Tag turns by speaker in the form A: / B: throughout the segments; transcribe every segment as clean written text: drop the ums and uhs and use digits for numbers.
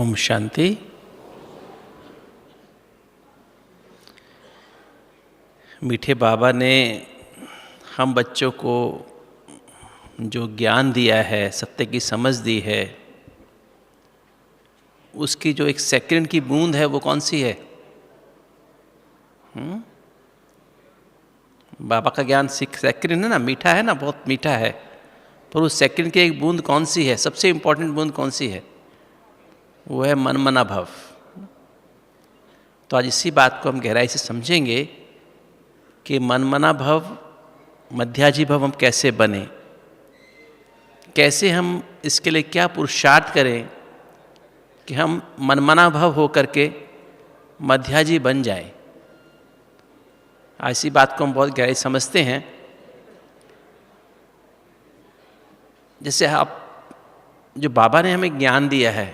A: ओम शांति। मीठे बाबा ने हम बच्चों को जो ज्ञान दिया है, सत्य की समझ दी है, उसकी जो एक सेकंड की बूंद है वो कौन सी है? बाबा का ज्ञान सेकंड है ना, मीठा है ना, बहुत मीठा है, पर उस सेकंड की एक बूंद कौन सी है? सबसे इंपॉर्टेंट बूंद कौन सी है? वो है मन मना भव। तो आज इसी बात को हम गहराई से समझेंगे कि मन मना भव, मध्याजी भव हम कैसे बने, कैसे हम इसके लिए क्या पुरुषार्थ करें कि हम मनमना भव हो करके मध्याजी बन जाएं। ऐसी बात को हम बहुत गहराई समझते हैं। जैसे आप जो बाबा ने हमें ज्ञान दिया है,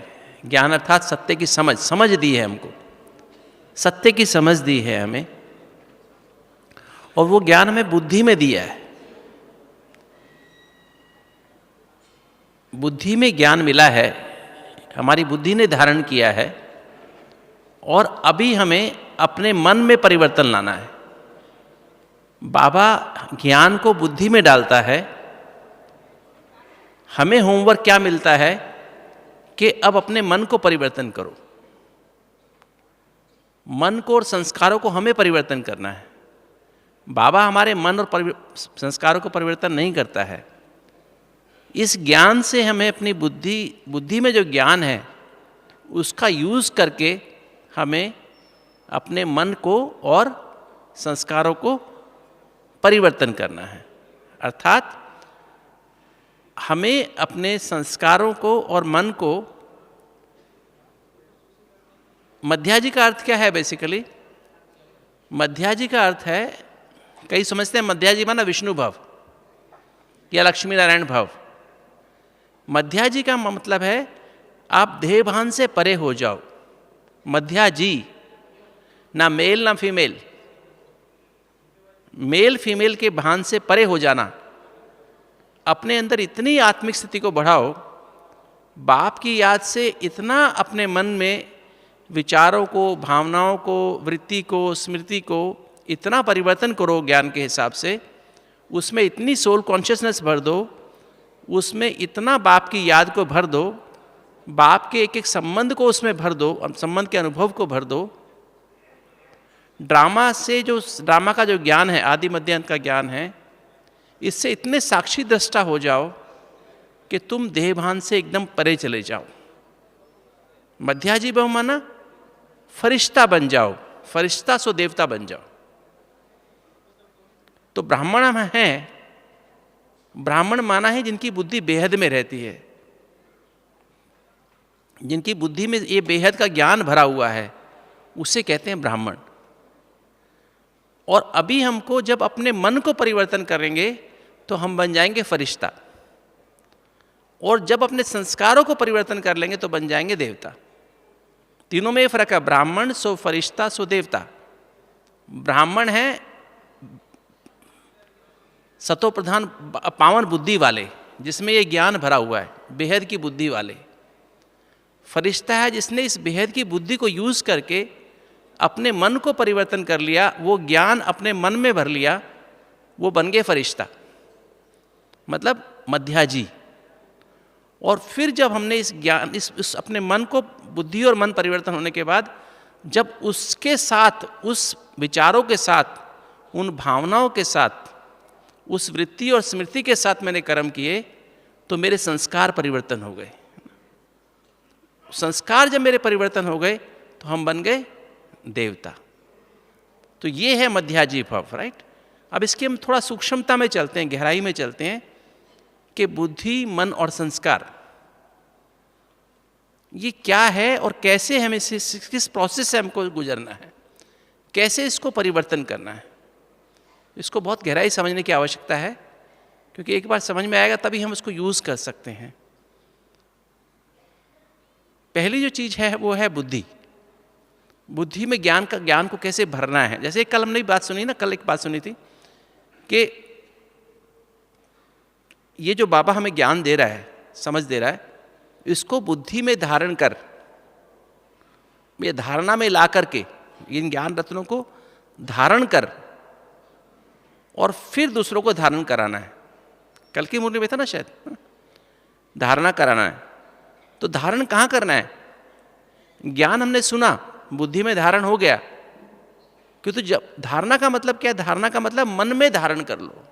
A: ज्ञान अर्थात सत्य की समझ दी है, हमको सत्य की समझ दी है हमें, और वो ज्ञान हमें बुद्धि में दिया है। बुद्धि में ज्ञान मिला है, हमारी बुद्धि ने धारण किया है, और अभी हमें अपने मन में परिवर्तन लाना है। बाबा ज्ञान को बुद्धि में डालता है, हमें होमवर्क क्या मिलता है कि अब अपने मन को परिवर्तन करो। मन को और संस्कारों को हमें परिवर्तन करना है। बाबा हमारे मन और संस्कारों को परिवर्तन नहीं करता है। इस ज्ञान से हमें अपनी बुद्धि में जो ज्ञान है उसका यूज़ करके हमें अपने मन को और संस्कारों को परिवर्तन करना है। अर्थात हमें अपने संस्कारों को और मन को, मध्याजी का अर्थ क्या है? बेसिकली मध्याजी का अर्थ है, कई समझते हैं मध्याजी माना विष्णु भव या लक्ष्मी नारायण भव। मध्याजी का मतलब है आप देहभान से परे हो जाओ। मध्याजी, ना मेल ना फीमेल, मेल फीमेल के भान से परे हो जाना। अपने अंदर इतनी आत्मिक स्थिति को बढ़ाओ, बाप की याद से इतना अपने मन में विचारों को, भावनाओं को, वृत्ति को, स्मृति को इतना परिवर्तन करो ज्ञान के हिसाब से, उसमें इतनी सोल कॉन्शियसनेस भर दो, उसमें इतना बाप की याद को भर दो, बाप के एक एक संबंध को उसमें भर दो, संबंध के अनुभव को भर दो। ड्रामा का जो ज्ञान है, आदि मध्य अंत का ज्ञान है, इससे इतने साक्षी दृष्टा हो जाओ कि तुम देहभान से एकदम परे चले जाओ। मध्याजी भव माना फरिश्ता बन जाओ, फरिश्ता सो देवता बन जाओ। तो ब्राह्मण हम हैं, ब्राह्मण माना है जिनकी बुद्धि बेहद में रहती है, जिनकी बुद्धि में ये बेहद का ज्ञान भरा हुआ है, उसे कहते हैं ब्राह्मण। और अभी हमको जब अपने मन को परिवर्तन करेंगे तो हम बन जाएंगे फरिश्ता, और जब अपने संस्कारों को परिवर्तन कर लेंगे तो बन जाएंगे देवता। तीनों में ये फर्क है, ब्राह्मण सो फरिश्ता सो देवता। ब्राह्मण है सतो प्रधान पावन बुद्धि वाले, जिसमें ये ज्ञान भरा हुआ है, बेहद की बुद्धि वाले। फरिश्ता है जिसने इस बेहद की बुद्धि को यूज़ करके अपने मन को परिवर्तन कर लिया, वो ज्ञान अपने मन में भर लिया, वो बन गए फरिश्ता, मतलब मध्याजी। और फिर जब हमने इस ज्ञान, इस अपने मन को, बुद्धि और मन परिवर्तन होने के बाद, जब उसके साथ, उस विचारों के साथ, उन भावनाओं के साथ, उस वृत्ति और स्मृति के साथ मैंने कर्म किए, तो मेरे संस्कार परिवर्तन हो गए। संस्कार जब मेरे परिवर्तन हो गए तो हम बन गए देवता। तो ये है मध्याजी भव, राइट। अब इसके हम थोड़ा सूक्ष्मता में चलते हैं, गहराई में चलते हैं कि बुद्धि, मन और संस्कार ये क्या है और कैसे हमें किस प्रोसेस से हमको गुजरना है, कैसे इसको परिवर्तन करना है। इसको बहुत गहराई समझने की आवश्यकता है, क्योंकि एक बार समझ में आएगा तभी हम इसको यूज़ कर सकते हैं। पहली जो चीज़ है वो है बुद्धि। बुद्धि में ज्ञान को कैसे भरना है। जैसे कल हमने बात सुनी ना, कल एक बात सुनी थी कि ये जो बाबा हमें ज्ञान दे रहा है, समझ दे रहा है, इसको बुद्धि में धारण कर, ये धारणा में ला करके इन ज्ञान रत्नों को धारण कर और फिर दूसरों को धारण कराना है। कल की मुरली में था ना शायद, धारणा कराना है। तो धारण कहाँ करना है? ज्ञान हमने सुना, बुद्धि में धारण हो गया। क्योंकि तो जब धारणा का मतलब क्या है? धारणा का मतलब मन में धारण कर लो।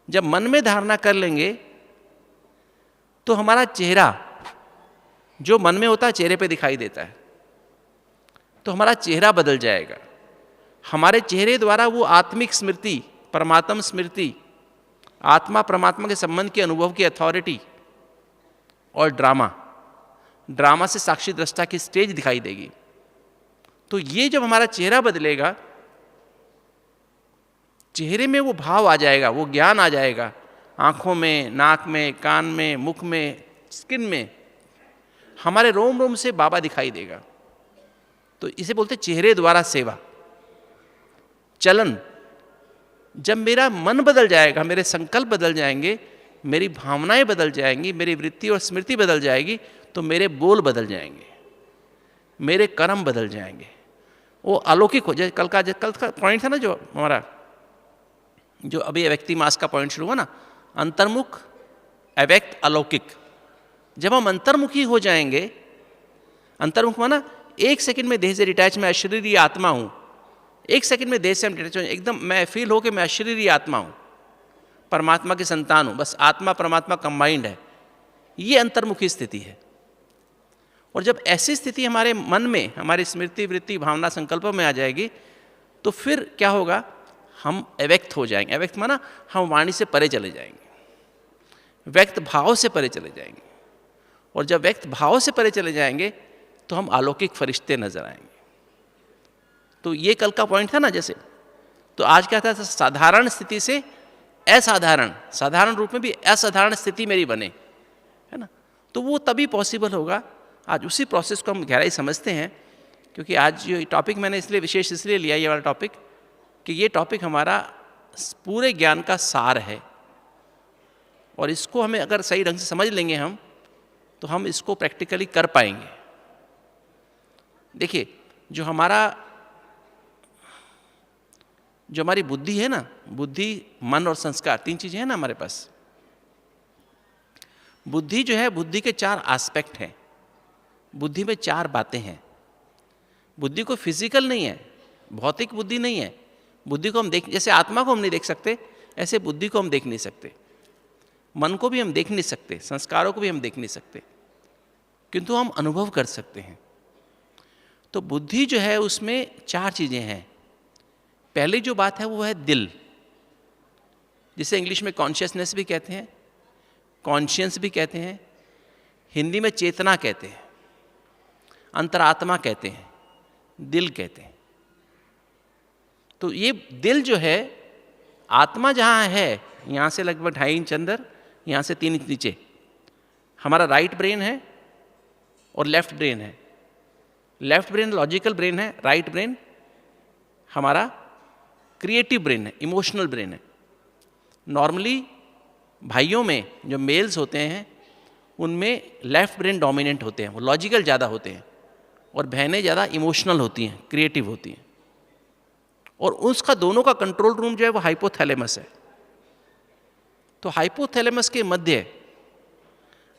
A: जब मन में धारणा कर लेंगे तो हमारा चेहरा जो मन में होता है चेहरे पे दिखाई देता है, तो हमारा चेहरा बदल जाएगा। हमारे चेहरे द्वारा वो आत्मिक स्मृति, परमात्म स्मृति, आत्मा परमात्मा के संबंध के अनुभव की अथॉरिटी और ड्रामा से साक्षी दृष्टा की स्टेज दिखाई देगी। तो ये जब हमारा चेहरा बदलेगा, चेहरे में वो भाव आ जाएगा, वो ज्ञान आ जाएगा, आंखों में, नाक में, कान में, मुख में, स्किन में, हमारे रोम रोम से बाबा दिखाई देगा। तो इसे बोलते चेहरे द्वारा सेवा। चलन, जब मेरा मन बदल जाएगा, मेरे संकल्प बदल जाएंगे, मेरी भावनाएं बदल जाएंगी, मेरी वृत्ति और स्मृति बदल जाएगी, तो मेरे बोल बदल जाएंगे, मेरे कर्म बदल जाएंगे, वो अलौकिक हो जाए। कल का पॉइंट था ना जो हमारा, जो अभी अव्यक्ति मास का पॉइंट शुरू हुआ ना, अंतर्मुख, अव्यक्त, अलौकिक। जब हम अंतर्मुखी हो जाएंगे, अंतर्मुख माना एक सेकंड में देह से डिटैच, मैं अशरीरी आत्मा हूं, एक सेकंड में देह से हम डिटैच हो, एकदम मैं फील हो कि मैं अशरीरी आत्मा हूं, परमात्मा की संतान हूं, बस आत्मा परमात्मा कंबाइंड है। ये अंतर्मुखी स्थिति है। और जब ऐसी स्थिति हमारे मन में, हमारी स्मृति, वृत्ति, भावना, संकल्पों में आ जाएगी, तो फिर क्या होगा? हम अव्यक्त हो जाएंगे। अव्यक्त माना हम वाणी से परे चले जाएंगे, व्यक्त भाव से परे चले जाएंगे। और जब व्यक्त भाव से परे चले जाएंगे तो हम अलौकिक फरिश्ते नजर आएंगे। तो ये कल का पॉइंट था ना जैसे। तो आज क्या था? साधारण स्थिति से असाधारण, साधारण रूप में भी असाधारण स्थिति मेरी बने, है ना। तो वो तभी पॉसिबल होगा। आज उसी प्रोसेस को हम गहराई समझते हैं, क्योंकि आज ये टॉपिक मैंने इसलिए विशेष इसलिए लिया, ये वाला टॉपिक, कि ये टॉपिक हमारा पूरे ज्ञान का सार है। और इसको हमें अगर सही ढंग से समझ लेंगे हम, तो हम इसको प्रैक्टिकली कर पाएंगे। देखिए, जो हमारी बुद्धि है ना, बुद्धि, मन और संस्कार, तीन चीजें हैं ना हमारे पास। बुद्धि जो है, बुद्धि के 4 एस्पेक्ट हैं। बुद्धि में 4 बातें हैं। बुद्धि को फिजिकल नहीं है, भौतिक बुद्धि नहीं है। बुद्धि को हम जैसे आत्मा को हम नहीं देख सकते, ऐसे बुद्धि को हम देख नहीं सकते, मन को भी हम देख नहीं सकते, संस्कारों को भी हम देख नहीं सकते, किंतु हम अनुभव कर सकते हैं। तो बुद्धि जो है उसमें 4 चीजें हैं। पहली जो बात है वो है दिल, जिसे इंग्लिश में कॉन्शियसनेस भी कहते हैं, कॉन्शियंस भी कहते हैं, हिंदी में चेतना कहते हैं, अंतरात्मा कहते हैं, दिल कहते हैं। तो ये दिल जो है, आत्मा जहाँ है, यहाँ से लगभग 2.5 इंच अंदर, यहाँ से 3 इंच नीचे हमारा राइट ब्रेन है और लेफ्ट ब्रेन है। लेफ्ट ब्रेन लॉजिकल ब्रेन है, राइट ब्रेन हमारा क्रिएटिव ब्रेन है, इमोशनल ब्रेन है। नॉर्मली भाइयों में जो मेल्स होते हैं उनमें लेफ्ट ब्रेन डोमिनेंट होते हैं, वो लॉजिकल ज़्यादा होते हैं, और बहनें ज़्यादा इमोशनल होती हैं, क्रिएटिव होती हैं। और उसका दोनों का कंट्रोल रूम जो है वो हाइपोथैलेमस है। तो हाइपोथैलेमस के मध्य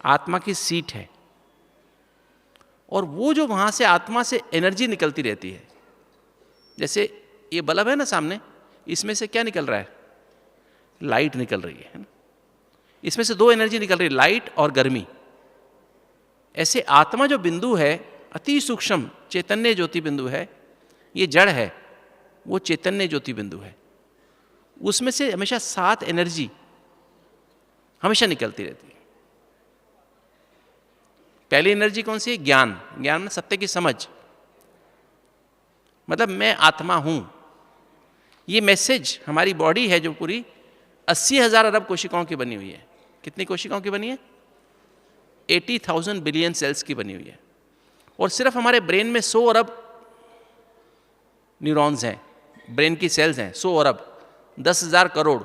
A: आत्मा की सीट है, और वो जो वहाँ से आत्मा से एनर्जी निकलती रहती है। जैसे ये बल्ब है ना सामने, इसमें से क्या निकल रहा है? लाइट निकल रही है ना। इसमें से 2 एनर्जी निकल रही है, लाइट और गर्मी। ऐसे आत्मा जो बिंदु है, अति सूक्ष्म चैतन्य ज्योति बिंदु है, ये जड़ है, वो चैतन्य ज्योति बिंदु है। उसमें से हमेशा 7 एनर्जी हमेशा निकलती रहती है। पहली एनर्जी कौन सी है? ज्ञान। ज्ञान में सत्य की समझ, मतलब मैं आत्मा हूं। ये मैसेज हमारी बॉडी है जो पूरी 80,000 अरब कोशिकाओं की बनी हुई है। कितनी कोशिकाओं की बनी है? 80,000 बिलियन सेल्स की बनी हुई है। और सिर्फ हमारे ब्रेन में 100 अरब न्यूरॉन्स हैं, ब्रेन की सेल्स हैं 100 अरब, 10,000 करोड़,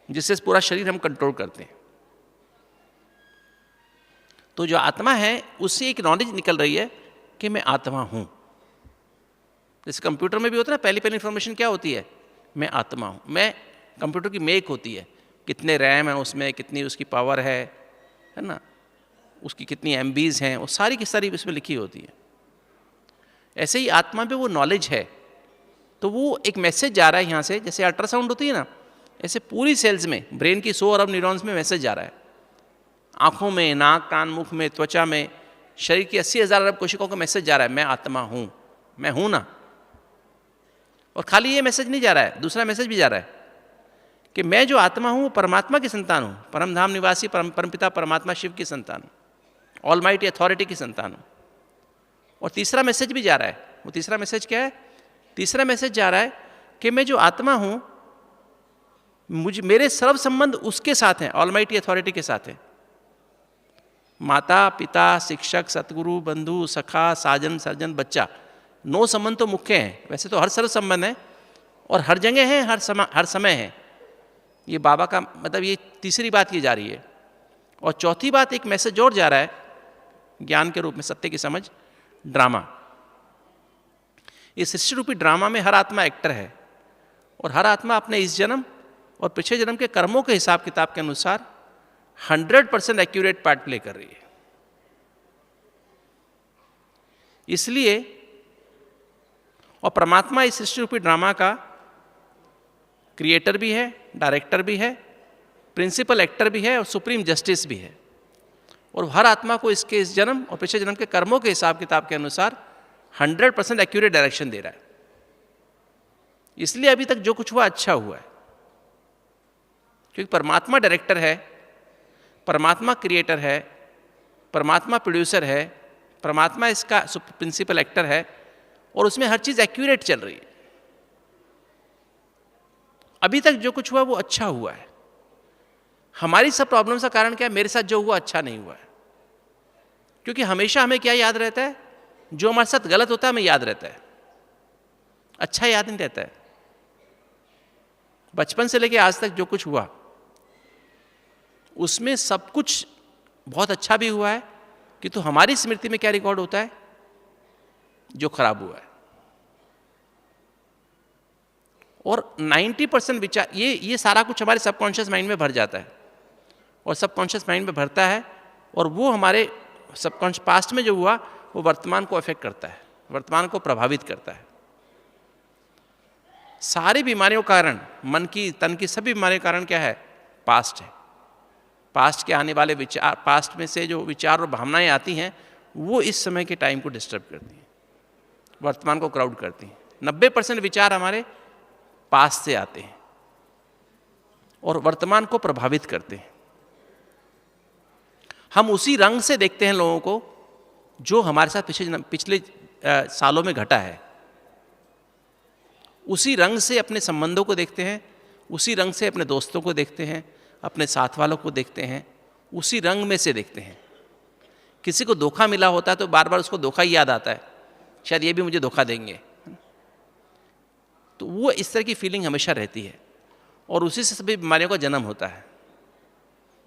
A: जिससे पूरा शरीर हम कंट्रोल करते हैं। तो जो आत्मा है उससे एक नॉलेज निकल रही है कि मैं आत्मा हूँ। जैसे कंप्यूटर में भी होता है ना, पहली इन्फॉर्मेशन क्या होती है, मैं आत्मा हूँ। मैं कंप्यूटर की मेक होती है, कितने रैम है उसमें, कितनी उसकी पावर है ना, उसकी कितनी MBs हैं, वो सारी की सारी उसमें लिखी होती है। ऐसे ही आत्मा पे वो नॉलेज है, तो वो एक मैसेज जा रहा है यहाँ से, जैसे अल्ट्रासाउंड होती है ना, ऐसे पूरी सेल्स में, ब्रेन की 100 अरब न्यूरॉन्स में मैसेज जा रहा है। आँखों में, नाक, कान, मुख में, त्वचा में, शरीर की 80,000 अरब कोशिकाओं का मैसेज जा रहा है, मैं आत्मा हूँ, मैं हूँ ना। और खाली ये मैसेज नहीं जा रहा है, दूसरा मैसेज भी जा रहा है कि मैं जो आत्मा हूँ वो परमात्मा की संतान हूँ, परमधाम निवासी परमपिता परमात्मा शिव की संतान हूँ, ऑलमाइटी अथॉरिटी की संतान हूँ। और तीसरा मैसेज भी जा रहा है, वो तीसरा मैसेज क्या है, तीसरा मैसेज जा रहा है कि मैं जो आत्मा हूँ, मेरे सर्व संबंध उसके साथ हैं, ऑलमाइटी अथॉरिटी के साथ हैं। माता, पिता, शिक्षक, सतगुरु, बंधु, सखा, साजन, सर्जन, बच्चा, 9 संबंध तो मुख्य हैं। वैसे तो हर सर्व संबंध है और हर जगह है, हर समय है। ये बाबा का मतलब ये तीसरी बात की जा रही है। और चौथी बात, एक मैसेज और जा रहा है ज्ञान के रूप में, सत्य की समझ, ड्रामा। इस सृष्टि रूपी ड्रामा में हर आत्मा एक्टर है और हर आत्मा अपने इस जन्म और पिछले जन्म के कर्मों के हिसाब किताब के अनुसार 100% एक्यूरेट पार्ट प्ले कर रही है। इसलिए और परमात्मा इस सृष्टि रूपी ड्रामा का क्रिएटर भी है, डायरेक्टर भी है, प्रिंसिपल एक्टर भी है और सुप्रीम जस्टिस भी है। और हर आत्मा को इसके इस जन्म और पिछले जन्म के कर्मों के हिसाब किताब के अनुसार 100% एक्यूरेट डायरेक्शन दे रहा है। इसलिए अभी तक जो कुछ हुआ अच्छा हुआ है, क्योंकि परमात्मा डायरेक्टर है, परमात्मा क्रिएटर है, परमात्मा प्रोड्यूसर है, परमात्मा इसका प्रिंसिपल एक्टर है और उसमें हर चीज़ एक्यूरेट चल रही है। अभी तक जो कुछ हुआ वो अच्छा हुआ है। हमारी सब प्रॉब्लम्स का कारण क्या है, मेरे साथ जो हुआ अच्छा नहीं हुआ है। क्योंकि हमेशा हमें क्या याद रहता है, जो हमारे साथ गलत होता है हमें याद रहता है, अच्छा याद नहीं रहता है। बचपन से लेकर आज तक जो कुछ हुआ उसमें सब कुछ बहुत अच्छा भी हुआ है, कि तो हमारी स्मृति में क्या रिकॉर्ड होता है, जो खराब हुआ है। और 90% विचार, ये सारा कुछ हमारे सबकॉन्शियस माइंड में भर जाता है और सबकॉन्शियस माइंड में भरता है और वो हमारे सबकॉन्शियस पास्ट में जो हुआ वो वर्तमान को अफेक्ट करता है, वर्तमान को प्रभावित करता है। सारी बीमारियों का कारण, मन की, तन की सभी बीमारियों का कारण क्या है, पास्ट है। पास्ट के आने वाले विचार, पास्ट में से जो विचार और भावनाएं आती हैं वो इस समय के टाइम को डिस्टर्ब करती हैं, वर्तमान को क्राउड करती हैं। 90% विचार हमारे पास्ट से आते हैं और वर्तमान को प्रभावित करते हैं। हम उसी रंग से देखते हैं लोगों को जो हमारे साथ पिछले सालों में घटा है। उसी रंग से अपने संबंधों को देखते हैं, उसी रंग से अपने दोस्तों को देखते हैं, अपने साथ वालों को देखते हैं, उसी रंग में से देखते हैं। किसी को धोखा मिला होता है तो बार बार उसको धोखा ही याद आता है, शायद ये भी मुझे धोखा देंगे, तो वो इस तरह की फीलिंग हमेशा रहती है और उसी से सभी बीमारियों का जन्म होता है।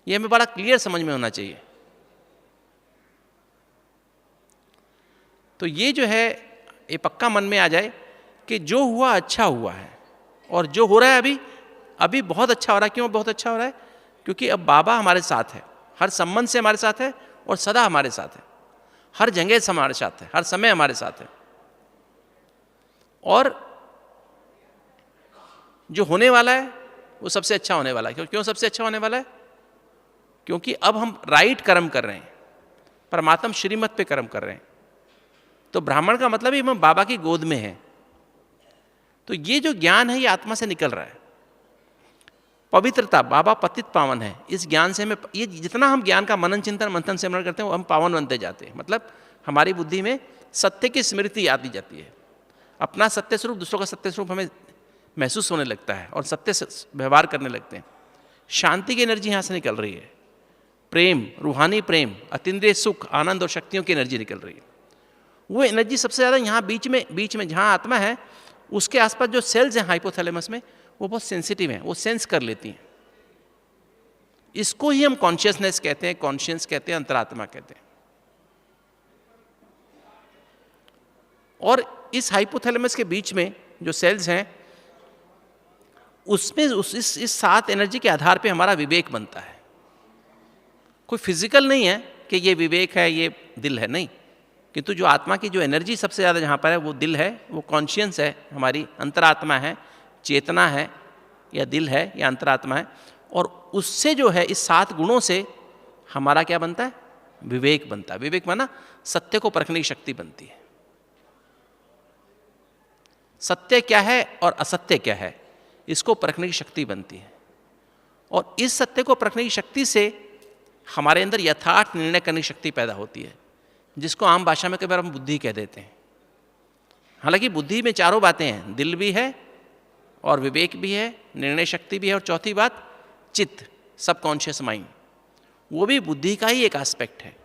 A: ये हमें बड़ा क्लियर समझ में होना चाहिए। तो ये जो है, ये पक्का मन में आ जाए कि जो हुआ अच्छा हुआ है और जो हो रहा है अभी बहुत अच्छा हो रहा है। क्यों बहुत अच्छा हो रहा है? क्योंकि अब बाबा हमारे साथ है, हर संबंध से हमारे साथ है और सदा हमारे साथ है, हर जगह से हमारे साथ है, हर समय हमारे साथ है। और जो होने वाला है वो सबसे अच्छा होने वाला है। क्यों सबसे अच्छा होने वाला है? क्योंकि अब हम राइट कर्म कर रहे हैं, परमात्मा श्रीमत पे कर्म कर रहे हैं। तो ब्राह्मण का मतलब ही हम बाबा की गोद में हैं। तो ये जो ज्ञान है ये आत्मा से निकल रहा है। पवित्रता, बाबा पतित पावन है, इस ज्ञान से हमें, ये जितना हम ज्ञान का मनन चिंतन मंथन सिमरण करते हैं वो हम पावन बनते जाते हैं। मतलब हमारी बुद्धि में सत्य की स्मृति आती जाती है, अपना सत्य स्वरूप, दूसरों का सत्य स्वरूप हमें महसूस होने लगता है और सत्य से व्यवहार करने लगते हैं। शांति की एनर्जी यहाँ से निकल रही है, प्रेम, रूहानी प्रेम, अतीन्द्रिय सुख, आनंद और शक्तियों की एनर्जी निकल रही है। वो एनर्जी सबसे ज़्यादा यहाँ बीच में जहाँ आत्मा है उसके आसपास जो सेल्स हैं हाइपोथैलेमस में, वो बहुत सेंसिटिव हैं, वो सेंस कर लेती हैं इसको ही हम कॉन्शियसनेस कहते हैं, कॉन्शियस कहते हैं, अंतरात्मा कहते हैं। और इस हाइपोथैलेमस के बीच में जो सेल्स हैं, उसमें इस 7 एनर्जी के आधार पे हमारा विवेक बनता है। कोई फिजिकल नहीं है कि ये विवेक है, ये दिल है, नहीं, किंतु जो आत्मा की जो एनर्जी सबसे ज़्यादा जहाँ पर है वो दिल है, वो कॉन्शियस है, हमारी अंतरात्मा है, चेतना है, या दिल है या अंतरात्मा है। और उससे जो है इस 7 गुणों से हमारा क्या बनता है? विवेक बनता है। विवेक माना सत्य को परखने की शक्ति बनती है। सत्य क्या है और असत्य क्या है, इसको परखने की शक्ति बनती है। और इस सत्य को परखने की शक्ति से हमारे अंदर यथार्थ निर्णय करने की शक्ति पैदा होती है, जिसको आम भाषा में कई बार हम बुद्धि कह देते हैं। हालांकि बुद्धि में 4 बातें हैं, दिल भी है और विवेक भी है, निर्णय शक्ति भी है, और चौथी बात चित्त, सबकॉन्शियस माइंड, वो भी बुद्धि का ही एक एस्पेक्ट है।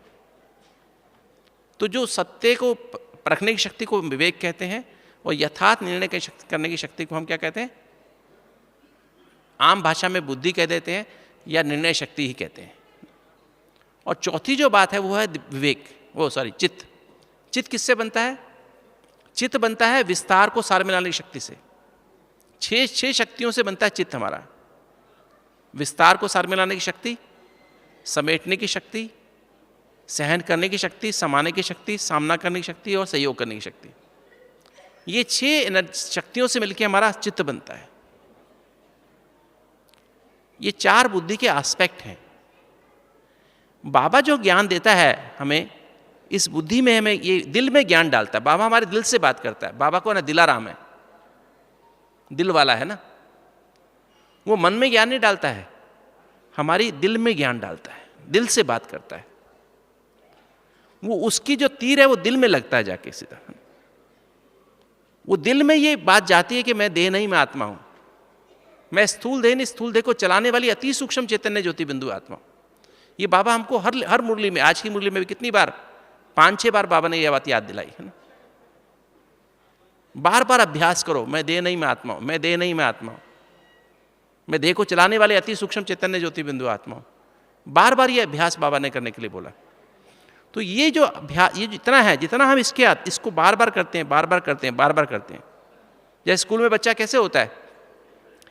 A: तो जो सत्य को परखने की शक्ति को विवेक कहते हैं, और यथार्थ निर्णय करने की शक्ति को हम क्या कहते हैं? आम भाषा में बुद्धि कह देते हैं या निर्णय शक्ति ही कहते हैं। और चौथी जो बात है वो है विवेक, चित्त। चित्त किससे बनता है? चित्त बनता है विस्तार को सार मिलाने की शक्ति से। 6 शक्तियों से बनता है चित्त हमारा। विस्तार को सार मिलाने की शक्ति, समेटने की शक्ति, सहन करने की शक्ति, समाने की शक्ति, सामना करने की शक्ति और सहयोग करने की शक्ति। ये 6 शक्तियों से मिलकर हमारा चित्त बनता है। ये 4 बुद्धि के एस्पेक्ट हैं। बाबा जो ज्ञान देता है हमें, इस बुद्धि में हमें ये दिल में ज्ञान डालता है। बाबा हमारे दिल से बात करता है। बाबा को ना दिलाराम है, दिल वाला है ना, वो मन में ज्ञान नहीं डालता है, हमारी दिल में ज्ञान डालता है, दिल से बात करता है। वो उसकी जो तीर है वो दिल में लगता है जाके सीधा। वो दिल में ये बात जाती है कि मैं देह नहीं, मैं आत्मा हूं। मैं स्थूल देह नहीं, स्थूल देह को चलाने वाली अति सूक्ष्म चैतन्य ज्योति बिंदु आत्मा। ये बाबा हमको हर मुरली में, आज की मुरली में भी कितनी बार, 5-6 बार बाबा ने यह बात याद दिलाई है ना। बार बार अभ्यास करो, मैं देह नहीं मैं आत्मा हूं, मैं देह नहीं मैं आत्मा हूं, मैं देह को चलाने वाले अति सूक्ष्म चैतन्य ज्योति बिंदु आत्मा हूं। बार बार ये अभ्यास बाबा ने करने के लिए बोला। तो ये जो अभ्यास, ये जितना है, जितना हम इसको बार बार करते हैं, बार बार करते हैं, बार बार करते हैं। जैसे स्कूल में बच्चा कैसे होता है,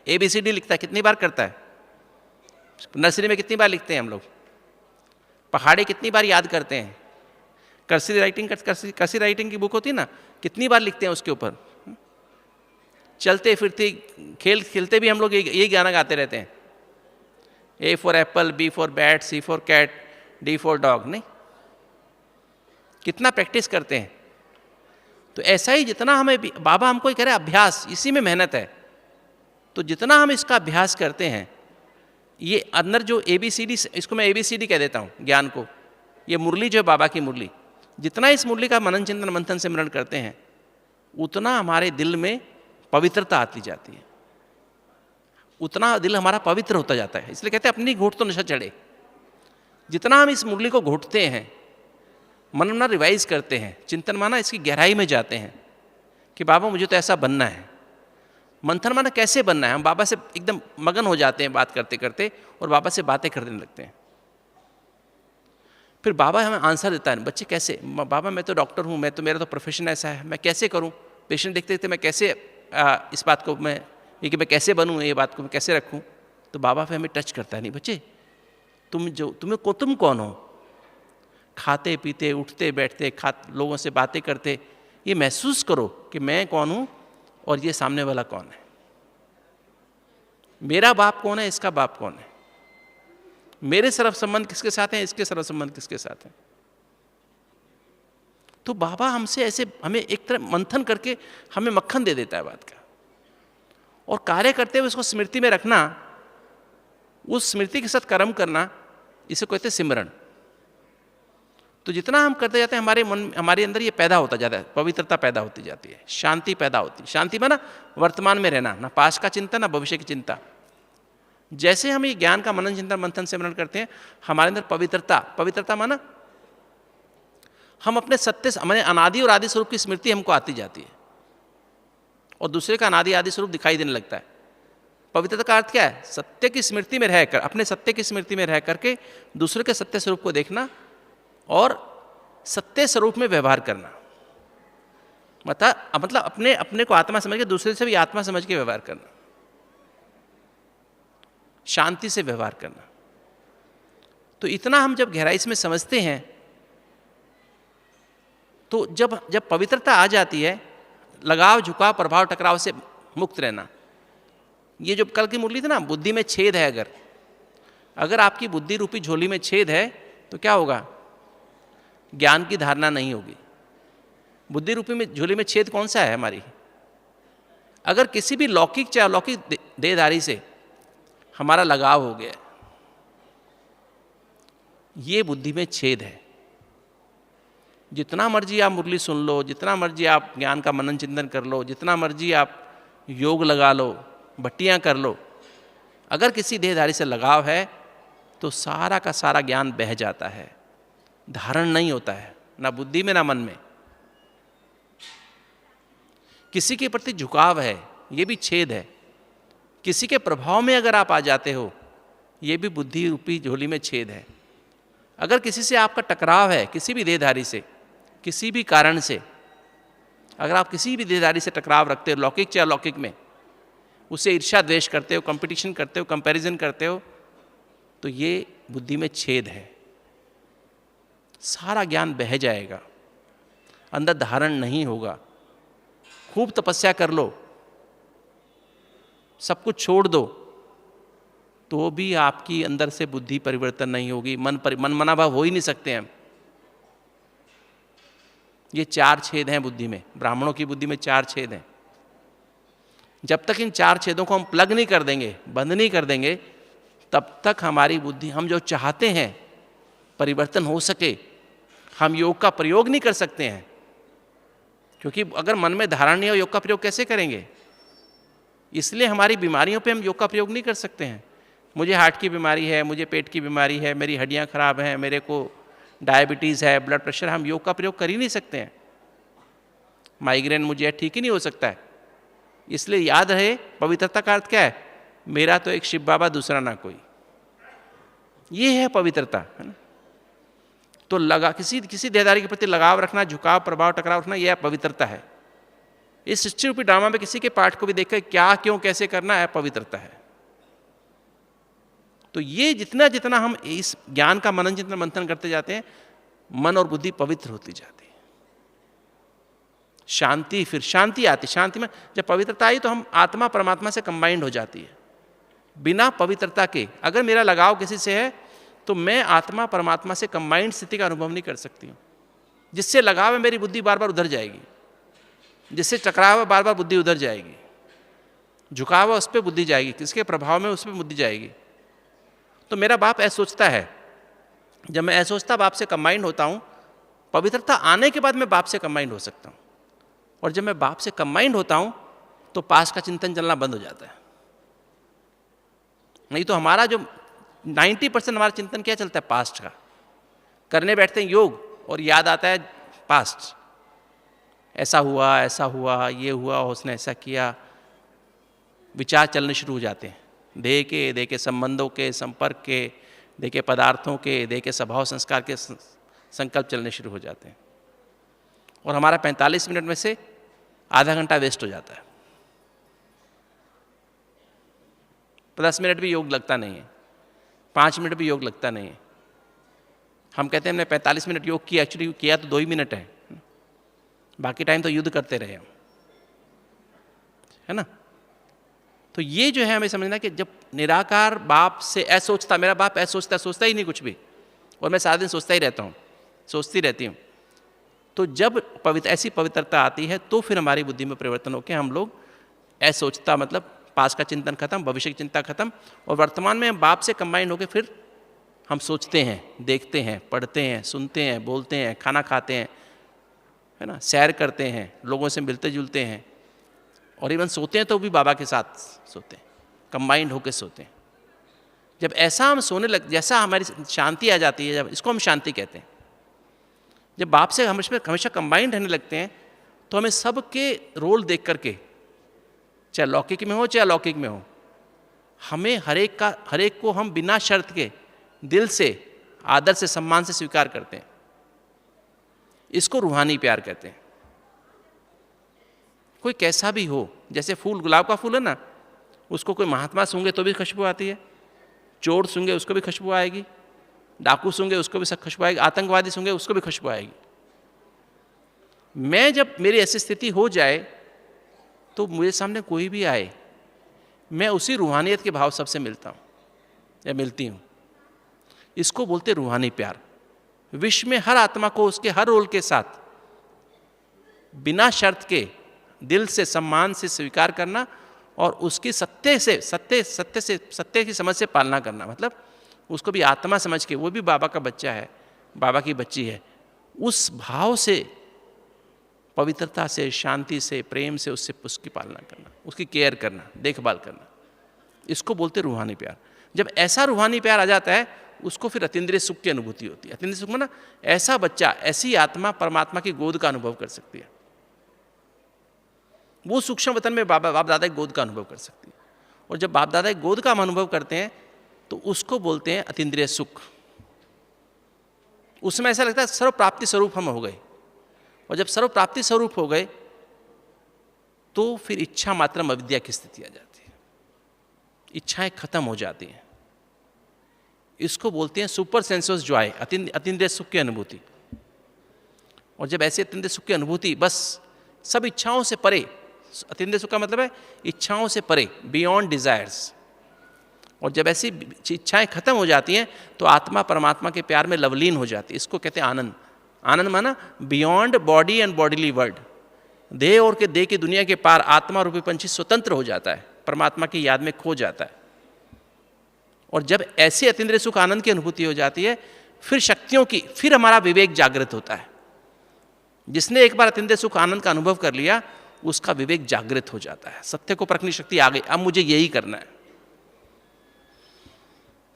A: ABCD लिखता है, कितनी बार करता है? नर्सरी में कितनी बार लिखते हैं हम लोग? पहाड़े कितनी बार याद करते हैं? कर्सिव राइटिंग की बुक होती है ना, कितनी बार लिखते हैं उसके ऊपर? चलते फिरते खेलते भी हम लोग यही गाना गाते रहते हैं, A for apple, B for bat, C for cat, D for dog। नहीं, कितना प्रैक्टिस करते हैं। तो ऐसा ही जितना हमें बाबा हमको कह रहे हैं अभ्यास, इसी में मेहनत है। तो जितना हम इसका अभ्यास करते हैं, ये अंदर जो ABCD, इसको मैं ABCD कह देता हूँ ज्ञान को, ये मुरली जो है बाबा की मुरली, जितना इस मुरली का मनन चिंतन मंथन सिमरन करते हैं, उतना हमारे दिल में पवित्रता आती जाती है, उतना दिल हमारा पवित्र होता जाता है। इसलिए कहते हैं अपनी घोट तो नशा चढ़े। जितना हम इस मुरली को घोटते हैं, मनन रिवाइज करते हैं, चिंतन माना इसकी गहराई में जाते हैं कि बाबा मुझे तो ऐसा बनना है। मंथन माना कैसे बनना है, हम बाबा से एकदम मगन हो जाते हैं बात करते करते, और बाबा से बातें करने लगते हैं। फिर बाबा हमें आंसर देता है, बच्चे कैसे? बाबा मैं तो डॉक्टर हूँ, मैं तो, मेरा तो प्रोफेशन ऐसा है, मैं कैसे करूँ? पेशेंट देखते देखते मैं कैसे इस बात को मैं, ये कि मैं कैसे बनूँ, ये बात को मैं कैसे रखूँ? तो बाबा फिर हमें टच करता है, नहीं बच्चे तुम कौन हो? खाते पीते उठते बैठते लोगों से बातें करते, ये महसूस करो कि मैं कौन हूँ और ये सामने वाला कौन है। मेरा बाप कौन है, इसका बाप कौन है, मेरे सर्व संबंध किसके साथ हैं, इसके सर्व संबंध किसके साथ हैं। तो बाबा हमसे ऐसे, हमें एक तरह मंथन करके हमें मक्खन दे देता है बात का। और कार्य करते हुए उसको स्मृति में रखना, उस स्मृति के साथ कर्म करना, इसे कहते हैं सिमरन। तो जितना हम करते जाते हैं, हमारे अंदर ये पैदा होता जाता है, पवित्रता पैदा होती जाती है, शांति पैदा होती है। शांति माना वर्तमान में रहना, ना पास्ट का चिंता ना भविष्य की चिंता। जैसे हम ये ज्ञान का मनन चिंतन मंथन सिमरन करते हैं, हमारे अंदर पवित्रता माना हम अपने सत्य, हमारे अनादि और आदि स्वरूप की स्मृति हमको आती जाती है, और दूसरे का अनादि आदि स्वरूप दिखाई देने लगता है। पवित्रता का अर्थ क्या है? सत्य की स्मृति में रहकर, अपने सत्य की स्मृति में रह करके दूसरे के सत्य स्वरूप को देखना और सत्य स्वरूप में व्यवहार करना। मतलब अपने अपने को आत्मा समझ के दूसरे से भी आत्मा समझ के व्यवहार करना, शांति से व्यवहार करना। तो इतना हम जब गहराई में समझते हैं तो जब पवित्रता आ जाती है, लगाव, झुकाव, प्रभाव, टकराव से मुक्त रहना। ये जो कल की मुरली थी ना, बुद्धि में छेद है, अगर आपकी बुद्धि रूपी झोली में छेद है तो क्या होगा? ज्ञान की धारणा नहीं होगी। बुद्धि रूपी में झोली में छेद कौन सा है हमारी? अगर किसी भी लौकिक चाहे अलौकिक देहधारी से हमारा लगाव हो गया, ये बुद्धि में छेद है। जितना मर्जी आप मुरली सुन लो, जितना मर्जी आप ज्ञान का मनन चिंतन कर लो, जितना मर्जी आप योग लगा लो, भट्टियाँ कर लो, अगर किसी देहधारी से लगाव है तो सारा का सारा ज्ञान बह जाता है, धारण नहीं होता है, ना बुद्धि में ना मन में। किसी के प्रति झुकाव है, ये भी छेद है। किसी के प्रभाव में अगर आप आ जाते हो, ये भी बुद्धि रूपी झोली में छेद है। अगर किसी से आपका टकराव है, किसी भी देहधारी से, किसी भी कारण से, अगर आप किसी भी देहधारी से टकराव रखते हो, लौकिक चाहे अलौकिक में, उससे ईर्ष्या द्वेष करते हो, कंपटीशन करते हो, कंपैरिजन करते हो, तो ये बुद्धि में छेद है। सारा ज्ञान बह जाएगा, अंदर धारण नहीं होगा। खूब तपस्या कर लो, सब कुछ छोड़ दो, तो भी आपकी अंदर से बुद्धि परिवर्तन नहीं होगी, मन मना भाव हो ही नहीं सकते हैं। ये 4 छेद हैं बुद्धि में, ब्राह्मणों की बुद्धि में 4 छेद हैं। जब तक इन 4 छेदों को हम प्लग नहीं कर देंगे, बंद नहीं कर देंगे, तब तक हमारी बुद्धि, हम जो चाहते हैं परिवर्तन हो सके, हम योग का प्रयोग नहीं कर सकते हैं। क्योंकि अगर मन में धारण नहीं हो, योग का प्रयोग कैसे करेंगे? इसलिए हमारी बीमारियों पे हम योग का प्रयोग नहीं कर सकते हैं। मुझे हार्ट की बीमारी है, मुझे पेट की बीमारी है, मेरी हड्डियां खराब हैं, मेरे को डायबिटीज़ है, ब्लड प्रेशर, हम योग का प्रयोग कर ही नहीं सकते हैं। माइग्रेन मुझे ठीक ही नहीं हो सकता है। इसलिए याद रहे, पवित्रता का अर्थ क्या है? मेरा तो एक शिव बाबा, दूसरा ना कोई। ये है पवित्रता, है ना? तो किसी देहधारी के प्रति लगाव रखना, झुकाव, प्रभाव, टकराव रखना, यह पवित्रता है। इस सृष्टि रूपी ड्रामा में किसी के पाठ को भी देखकर क्या, क्यों, कैसे करना है, पवित्रता है। तो ये जितना जितना हम इस ज्ञान का मनन चिंतन मंथन करते जाते हैं, मन और बुद्धि पवित्र होती जाती है। शांति, फिर शांति आती। शांति में जब पवित्रता आई तो हम आत्मा परमात्मा से कंबाइंड हो जाती है। बिना पवित्रता के अगर मेरा लगाव किसी से है तो मैं आत्मा परमात्मा से कंबाइंड स्थिति का अनुभव नहीं कर सकती हूँ। जिससे लगाव है मेरी बुद्धि बार बार उधर जाएगी, जिससे टकराव है बार बार बुद्धि उधर जाएगी, झुकाव है उस पर बुद्धि जाएगी, किसके प्रभाव में उस पर बुद्धि जाएगी। तो मेरा बाप ऐसा सोचता है, जब मैं ऐसा सोचता बाप से कंबाइंड होता हूँ, पवित्रता आने के बाद मैं बाप से कंबाइंड हो सकता हूँ। और जब मैं बाप से कंबाइंड होता हूँ तो पास का चिंतन चलना बंद हो जाता है। नहीं तो हमारा जो 90% हमारा चिंतन क्या चलता है? पास्ट का। करने बैठते हैं योग और याद आता है पास्ट, ऐसा हुआ, ये हुआ, उसने ऐसा किया। विचार चलने शुरू हो जाते हैं, देह के संबंधों के, संपर्क के, देह के पदार्थों के, देह के स्वभाव संस्कार के संकल्प चलने शुरू हो जाते हैं। और हमारा 45 मिनट में से आधा घंटा वेस्ट हो जाता है। 10 मिनट भी योग लगता नहीं है, 5 मिनट भी योग लगता नहीं है। हम कहते हैं हमने 45 मिनट योग किया, एक्चुअली किया तो 2 ही मिनट है, बाकी टाइम तो युद्ध करते रहे हम, है ना। तो ये जो है हमें समझना कि जब निराकार बाप से ऐसा सोचता, मेरा बाप ऐसा सोचता ही नहीं कुछ भी, और मैं सारा दिन सोचता ही रहता हूँ, सोचती रहती हूँ। तो जब ऐसी पवित्रता आती है तो फिर हमारी बुद्धि में परिवर्तन होकर हम लोग ऐसा सोचता, मतलब पास का चिंतन खत्म, भविष्य की चिंता खत्म, और वर्तमान में हम बाप से कंबाइंड होकर फिर हम सोचते हैं, देखते हैं, पढ़ते हैं, सुनते हैं, बोलते हैं, खाना खाते हैं, है ना, सैर करते हैं, लोगों से मिलते जुलते हैं, और इवन सोते हैं तो भी बाबा के साथ सोते हैं, कंबाइंड होकर सोते हैं। जब ऐसा हम सोने लग, जैसा हमारी शांति आ जाती है, जब इसको हम शांति कहते हैं, जब बाप से हमेशा कंबाइंड रहने लगते हैं तो हमें सबके रोल देख करके, चाहे लौकिक में हो चाहे अलौकिक में हो, हमें हर एक को हम बिना शर्त के दिल से, आदर से, सम्मान से स्वीकार करते हैं। इसको रूहानी प्यार कहते हैं। कोई कैसा भी हो, जैसे फूल, गुलाब का फूल है ना, उसको कोई महात्मा सूंघे तो भी खुशबू आती है, चोर सूंघे उसको भी खुशबू आएगी, डाकू सूंघे उसको भी सब खुशबू आएगी, आतंकवादी सूंघे उसको भी खुशबू आएगी। मैं जब मेरी ऐसी स्थिति हो जाए तो मुझे सामने कोई भी आए, मैं उसी रूहानियत के भाव सबसे मिलता हूँ या मिलती हूँ। इसको बोलते रूहानी प्यार। विश्व में हर आत्मा को उसके हर रोल के साथ बिना शर्त के दिल से, सम्मान से स्वीकार करना और उसकी सत्य की समझ से पालना करना। मतलब उसको भी आत्मा समझ के, वो भी बाबा का बच्चा है, बाबा की बच्ची है, उस भाव से, पवित्रता से, शांति से, प्रेम से उसकी पालना करना, उसकी केयर करना, देखभाल करना। इसको बोलते रूहानी प्यार। जब ऐसा रूहानी प्यार आ जाता है, उसको फिर अतीन्द्रिय सुख की अनुभूति होती है। अतीन्द्रिय सुख में ना, ऐसा बच्चा, ऐसी आत्मा परमात्मा की गोद का अनुभव कर सकती है। वो सूक्ष्म वतन में बाप दादा की गोद का अनुभव कर सकती है। और जब बाप दादा की गोद का हम अनुभव करते हैं तो उसको बोलते हैं अतीन्द्रिय सुख। उसमें ऐसा लगता है सर्व प्राप्ति स्वरूप हम हो गए। और जब सर्व प्राप्ति स्वरूप हो गए तो फिर इच्छा मात्रम अविद्या की स्थिति आ जाती है, इच्छाएं खत्म हो जाती हैं। इसको बोलते हैं सुपर सेंसस जॉय, अतीन्द्रिय सुख की अनुभूति। और जब ऐसी अतीन्द्रिय सुख की अनुभूति, बस सब इच्छाओं से परे, अतीन्द्रिय सुख का मतलब है इच्छाओं से परे, बियॉन्ड डिजायर्स। और जब ऐसी इच्छाएं खत्म हो जाती हैं तो आत्मा परमात्मा के प्यार में लवलीन हो जाती है। इसको कहते हैं आनंद। आनंद माना beyond body and bodily world, देह और के देह की दुनिया के पार आत्मा रूपी पंछी स्वतंत्र हो जाता है, परमात्मा की याद में खो जाता है। और जब ऐसी अतीन्द्रिय सुख आनंद की अनुभूति हो जाती है, फिर शक्तियों की, फिर हमारा विवेक जागृत होता है। जिसने एक बार अतीन्द्रिय सुख आनंद का अनुभव कर लिया, उसका विवेक जागृत हो जाता है, सत्य को परखने की शक्ति आ गई, अब मुझे यही करना है।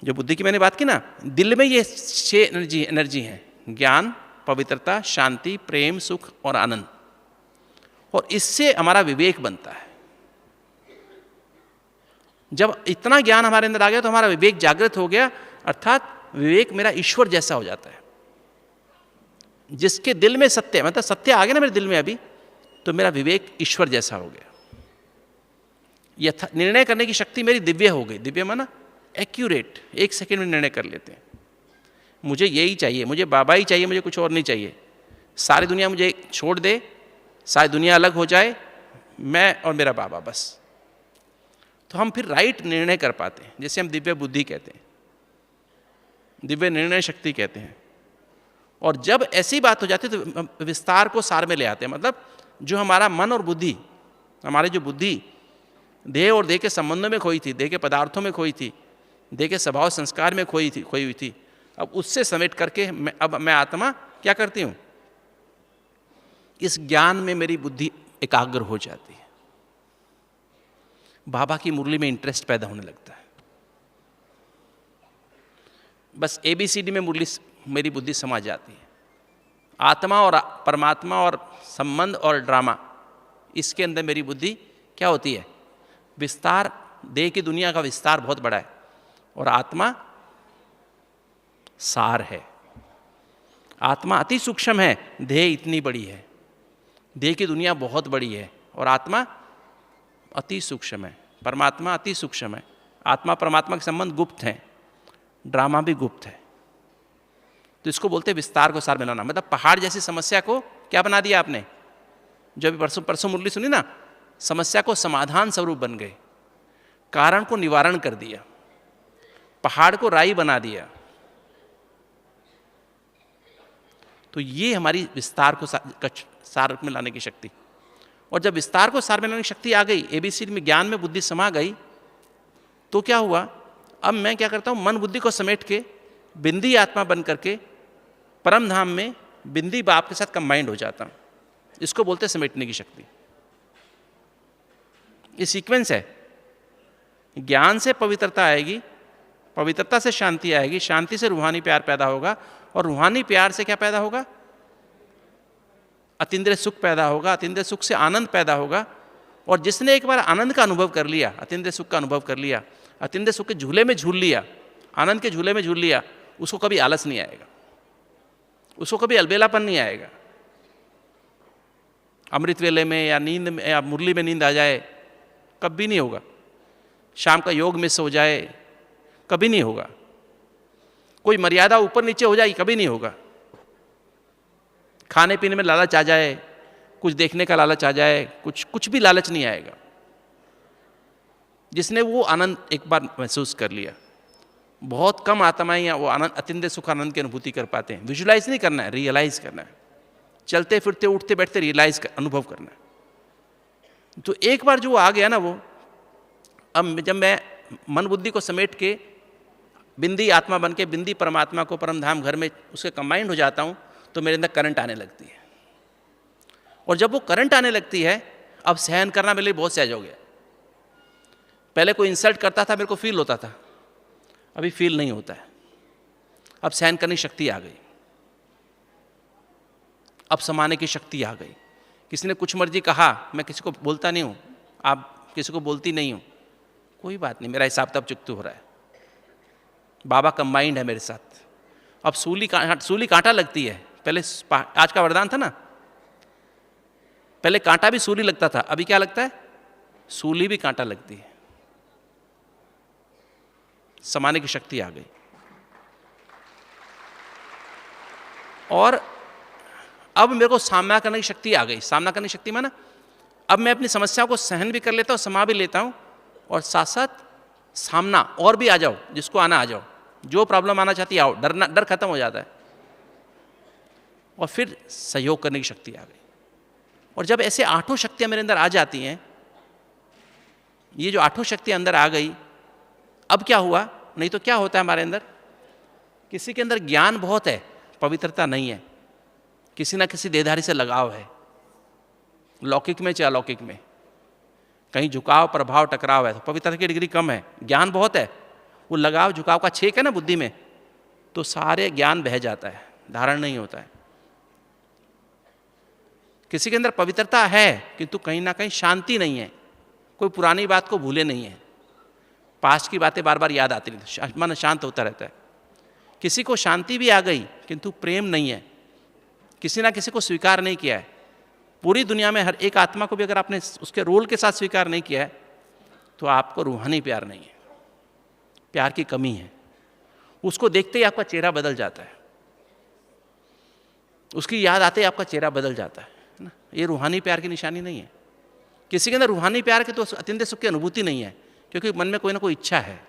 A: जो बुद्धि की मैंने बात की ना, दिल में ये 6 एनर्जी हैं, ज्ञान, पवित्रता, शांति, प्रेम, सुख और आनंद। और इससे हमारा विवेक बनता है। जब इतना ज्ञान हमारे अंदर आ गया तो हमारा विवेक जागृत हो गया, अर्थात विवेक मेरा ईश्वर जैसा हो जाता है। जिसके दिल में सत्य, मतलब सत्य आ गया ना मेरे दिल में अभी, तो मेरा विवेक ईश्वर जैसा हो गया। निर्णय करने की शक्ति मेरी दिव्य हो गई। दिव्य माना एक्यूरेट, 1 सेकंड में निर्णय कर लेते हैं। मुझे यही चाहिए, मुझे बाबा ही चाहिए, मुझे कुछ और नहीं चाहिए। सारी दुनिया मुझे छोड़ दे, सारी दुनिया अलग हो जाए, मैं और मेरा बाबा बस। तो हम फिर राइट निर्णय कर पाते हैं, जैसे हम दिव्य बुद्धि कहते हैं, दिव्य निर्णय शक्ति कहते हैं। और जब ऐसी बात हो जाती है तो विस्तार को सार में ले आते हैं। मतलब जो हमारा मन और बुद्धि, हमारी जो बुद्धि देह और देह के संबंधों में खोई थी, देह के पदार्थों में खोई थी, देह के स्वभाव संस्कार में खोई हुई थी, अब उससे समेट करके अब मैं आत्मा क्या करती हूँ, इस ज्ञान में मेरी बुद्धि एकाग्र हो जाती है। बाबा की मुरली में इंटरेस्ट पैदा होने लगता है। बस ABCD में मुरली मेरी बुद्धि समा जाती है। आत्मा और परमात्मा और संबंध और ड्रामा, इसके अंदर मेरी बुद्धि क्या होती है, विस्तार। देह की दुनिया का विस्तार बहुत बड़ा है और आत्मा सार है। आत्मा अति सूक्ष्म है, देह इतनी बड़ी है। देह की दुनिया बहुत बड़ी है और आत्मा अति सूक्ष्म है, परमात्मा अति सूक्ष्म है। आत्मा परमात्मा के संबंध गुप्त हैं, ड्रामा भी गुप्त है। तो इसको बोलते हैं विस्तार को सार में लाना। मतलब पहाड़ जैसी समस्या को क्या बना दिया आपने, जो अभी परसों मुरली सुनी ना, समस्या को समाधान स्वरूप बन गए, कारण को निवारण कर दिया, पहाड़ को राई बना दिया। तो ये हमारी विस्तार को सार में लाने की शक्ति। और जब विस्तार को सार में लाने की शक्ति आ गई, ABCD में ज्ञान में बुद्धि समा गई, तो क्या हुआ, अब मैं क्या करता हूँ, मन बुद्धि को समेट के बिंदी आत्मा बन करके परम धाम में बिंदी बाप के साथ कंबाइंड हो जाता हूँ। इसको बोलते हैं समेटने की शक्ति। ये सीक्वेंस है। ज्ञान से पवित्रता आएगी, पवित्रता से शांति आएगी, शांति से रूहानी प्यार पैदा होगा, और रूहानी प्यार से क्या पैदा होगा, अतीन्द्रिय सुख पैदा होगा, अतीन्द्रिय सुख से आनंद पैदा होगा, और जिसने एक बार आनंद का अनुभव कर लिया, अतिंद्रिय सुख का अनुभव कर लिया, अतिंद्रिय सुख के झूले में झूल लिया, आनंद के झूले में झूल लिया, उसको कभी आलस नहीं आएगा, उसको कभी अलबेलापन नहीं आएगा। अमृत वेले में या नींद में या मुरली में नींद आ जाए, कभी नहीं होगा। शाम का योग मिस हो जाए, कभी नहीं होगा। कोई मर्यादा ऊपर नीचे हो जाए, कभी नहीं होगा। खाने पीने में लालच आ जाए, कुछ देखने का लालच आ जाए, कुछ भी लालच नहीं आएगा, जिसने वो आनंद एक बार महसूस कर लिया। बहुत कम आत्माएं वो आनंद, अतिंद्रिय सुख आनंद की अनुभूति कर पाते हैं। विजुलाइज नहीं करना है, रियलाइज करना है। चलते फिरते उठते बैठते रियलाइज अनुभव करना है। तो एक बार जो आ गया ना वो, अब जब मैं मन बुद्धि को समेट के बिंदी आत्मा बन के बिंदी परमात्मा को परमधाम घर में उसके कंबाइंड हो जाता हूँ, तो मेरे अंदर करंट आने लगती है। और जब वो करंट आने लगती है, अब सहन करना मेरे लिए बहुत सहज हो गया। पहले कोई इंसल्ट करता था, मेरे को फील होता था, अभी फील नहीं होता है। अब सहन करने की शक्ति आ गई, अब समाने की शक्ति आ गई। किसी ने कुछ मर्जी कहा, मैं किसी को बोलता नहीं हूँ, आप किसी को बोलती नहीं हूँ, कोई बात नहीं, मेरा हिसाब तब चुकता हो रहा है। बाबा कंबाइंड है मेरे साथ। अब सूली कांटा लगती है। पहले आज का वरदान था ना, पहले कांटा भी सूली लगता था, अभी क्या लगता है? सूली भी कांटा लगती है। समाने की शक्ति आ गई। और अब मेरे को सामना करने की शक्ति आ गई। सामना करने की शक्ति माना अब मैं अपनी समस्या को सहन भी कर लेता हूँ, समा भी लेता हूँ, और साथ साथ सामना और भी आ जाओ, जिसको आना आ जाओ, जो प्रॉब्लम आना चाहती है आओ, डर खत्म हो जाता है। और फिर सहयोग करने की शक्ति आ गई। और जब ऐसे 8 शक्तियाँ मेरे अंदर आ जाती हैं, ये जो 8 शक्तियाँ अंदर आ गई, अब क्या हुआ? नहीं तो क्या होता है हमारे अंदर, किसी के अंदर ज्ञान बहुत है, पवित्रता नहीं है, किसी ना किसी देहधारी से लगाव है, लौकिक में चाहे अलौकिक में, कहीं झुकाव प्रभाव टकराव है, तो पवित्रता की डिग्री कम है। ज्ञान बहुत है, वो लगाव झुकाव का छेक है ना बुद्धि में, तो सारे ज्ञान बह जाता है, धारण नहीं होता है। किसी के अंदर पवित्रता है किंतु कहीं ना कहीं शांति नहीं है, कोई पुरानी बात को भूले नहीं है, पास्ट की बातें बार बार याद आती नहीं, मन शांत होता रहता है। किसी को शांति भी आ गई किंतु प्रेम नहीं है, किसी ना किसी को स्वीकार नहीं किया है। पूरी दुनिया में हर एक आत्मा को भी अगर आपने उसके रोल के साथ स्वीकार नहीं किया है, तो आपको रूहानी प्यार नहीं है, प्यार की कमी है। उसको देखते ही आपका चेहरा बदल जाता है, उसकी याद आते ही आपका चेहरा बदल जाता है ना। ये रूहानी प्यार की निशानी नहीं है। किसी के अंदर रूहानी प्यार की तो अत्यंत सुख की अनुभूति नहीं है, क्योंकि मन में कोई ना कोई इच्छा है।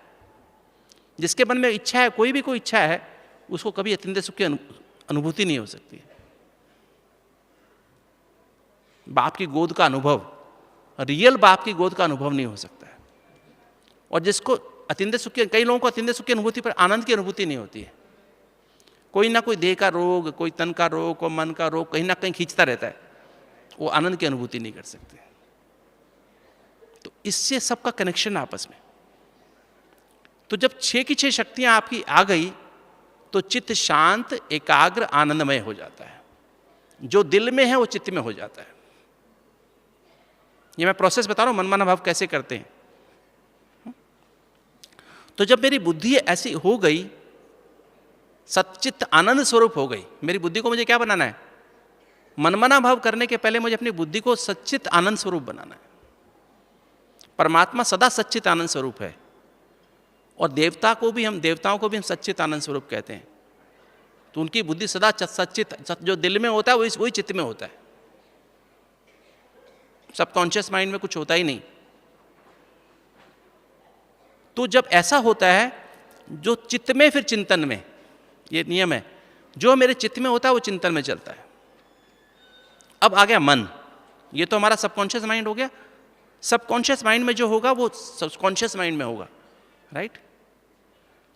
A: जिसके मन में इच्छा है, कोई भी कोई इच्छा है, उसको कभी अत्यंत सुख की अनुभूति नहीं हो सकती है। बाप की गोद का अनुभव, रियल बाप की गोद का अनुभव नहीं हो सकता है। और जिसको अत्यंत सुख की, कई लोगों को अत्यंत सुख की अनुभूति पर आनंद की अनुभूति नहीं होती है। कोई ना कोई देह का रोग, कोई तन का रोग, कोई मन का रोग कहीं ना कहीं खींचता रहता है, वो आनंद की अनुभूति नहीं कर सकते। तो इससे सबका कनेक्शन आपस में। तो जब 6 की 6 शक्तियां आपकी आ गई, तो चित्त शांत, एकाग्र, आनंदमय हो जाता है। जो दिल में है वो चित्त में हो जाता है। ये मैं प्रोसेस बता रहा हूं, मनमाना भाव कैसे करते हैं। तो जब मेरी बुद्धि ऐसी हो गई, सच्चित आनंद स्वरूप हो गई, मेरी बुद्धि को मुझे क्या बनाना है? मनमाना भाव करने के पहले मुझे अपनी बुद्धि को सच्चित आनंद स्वरूप बनाना है। परमात्मा सदा सच्चित आनंद स्वरूप है, और देवताओं को भी हम सच्चित आनंद स्वरूप कहते हैं। तो उनकी बुद्धि सदा सच्चित, जो दिल में होता है वही चित्त में होता है। सबकॉन्शियस माइंड में कुछ होता ही नहीं। तो जब ऐसा होता है, जो चित्त में फिर चिंतन में, ये नियम है, जो मेरे चित्त में होता है वो चिंतन में चलता है। अब आ गया मन, ये तो हमारा सबकॉन्शियस माइंड हो गया। सबकॉन्शियस माइंड में जो होगा वो सबकॉन्शियस माइंड में होगा, राइट।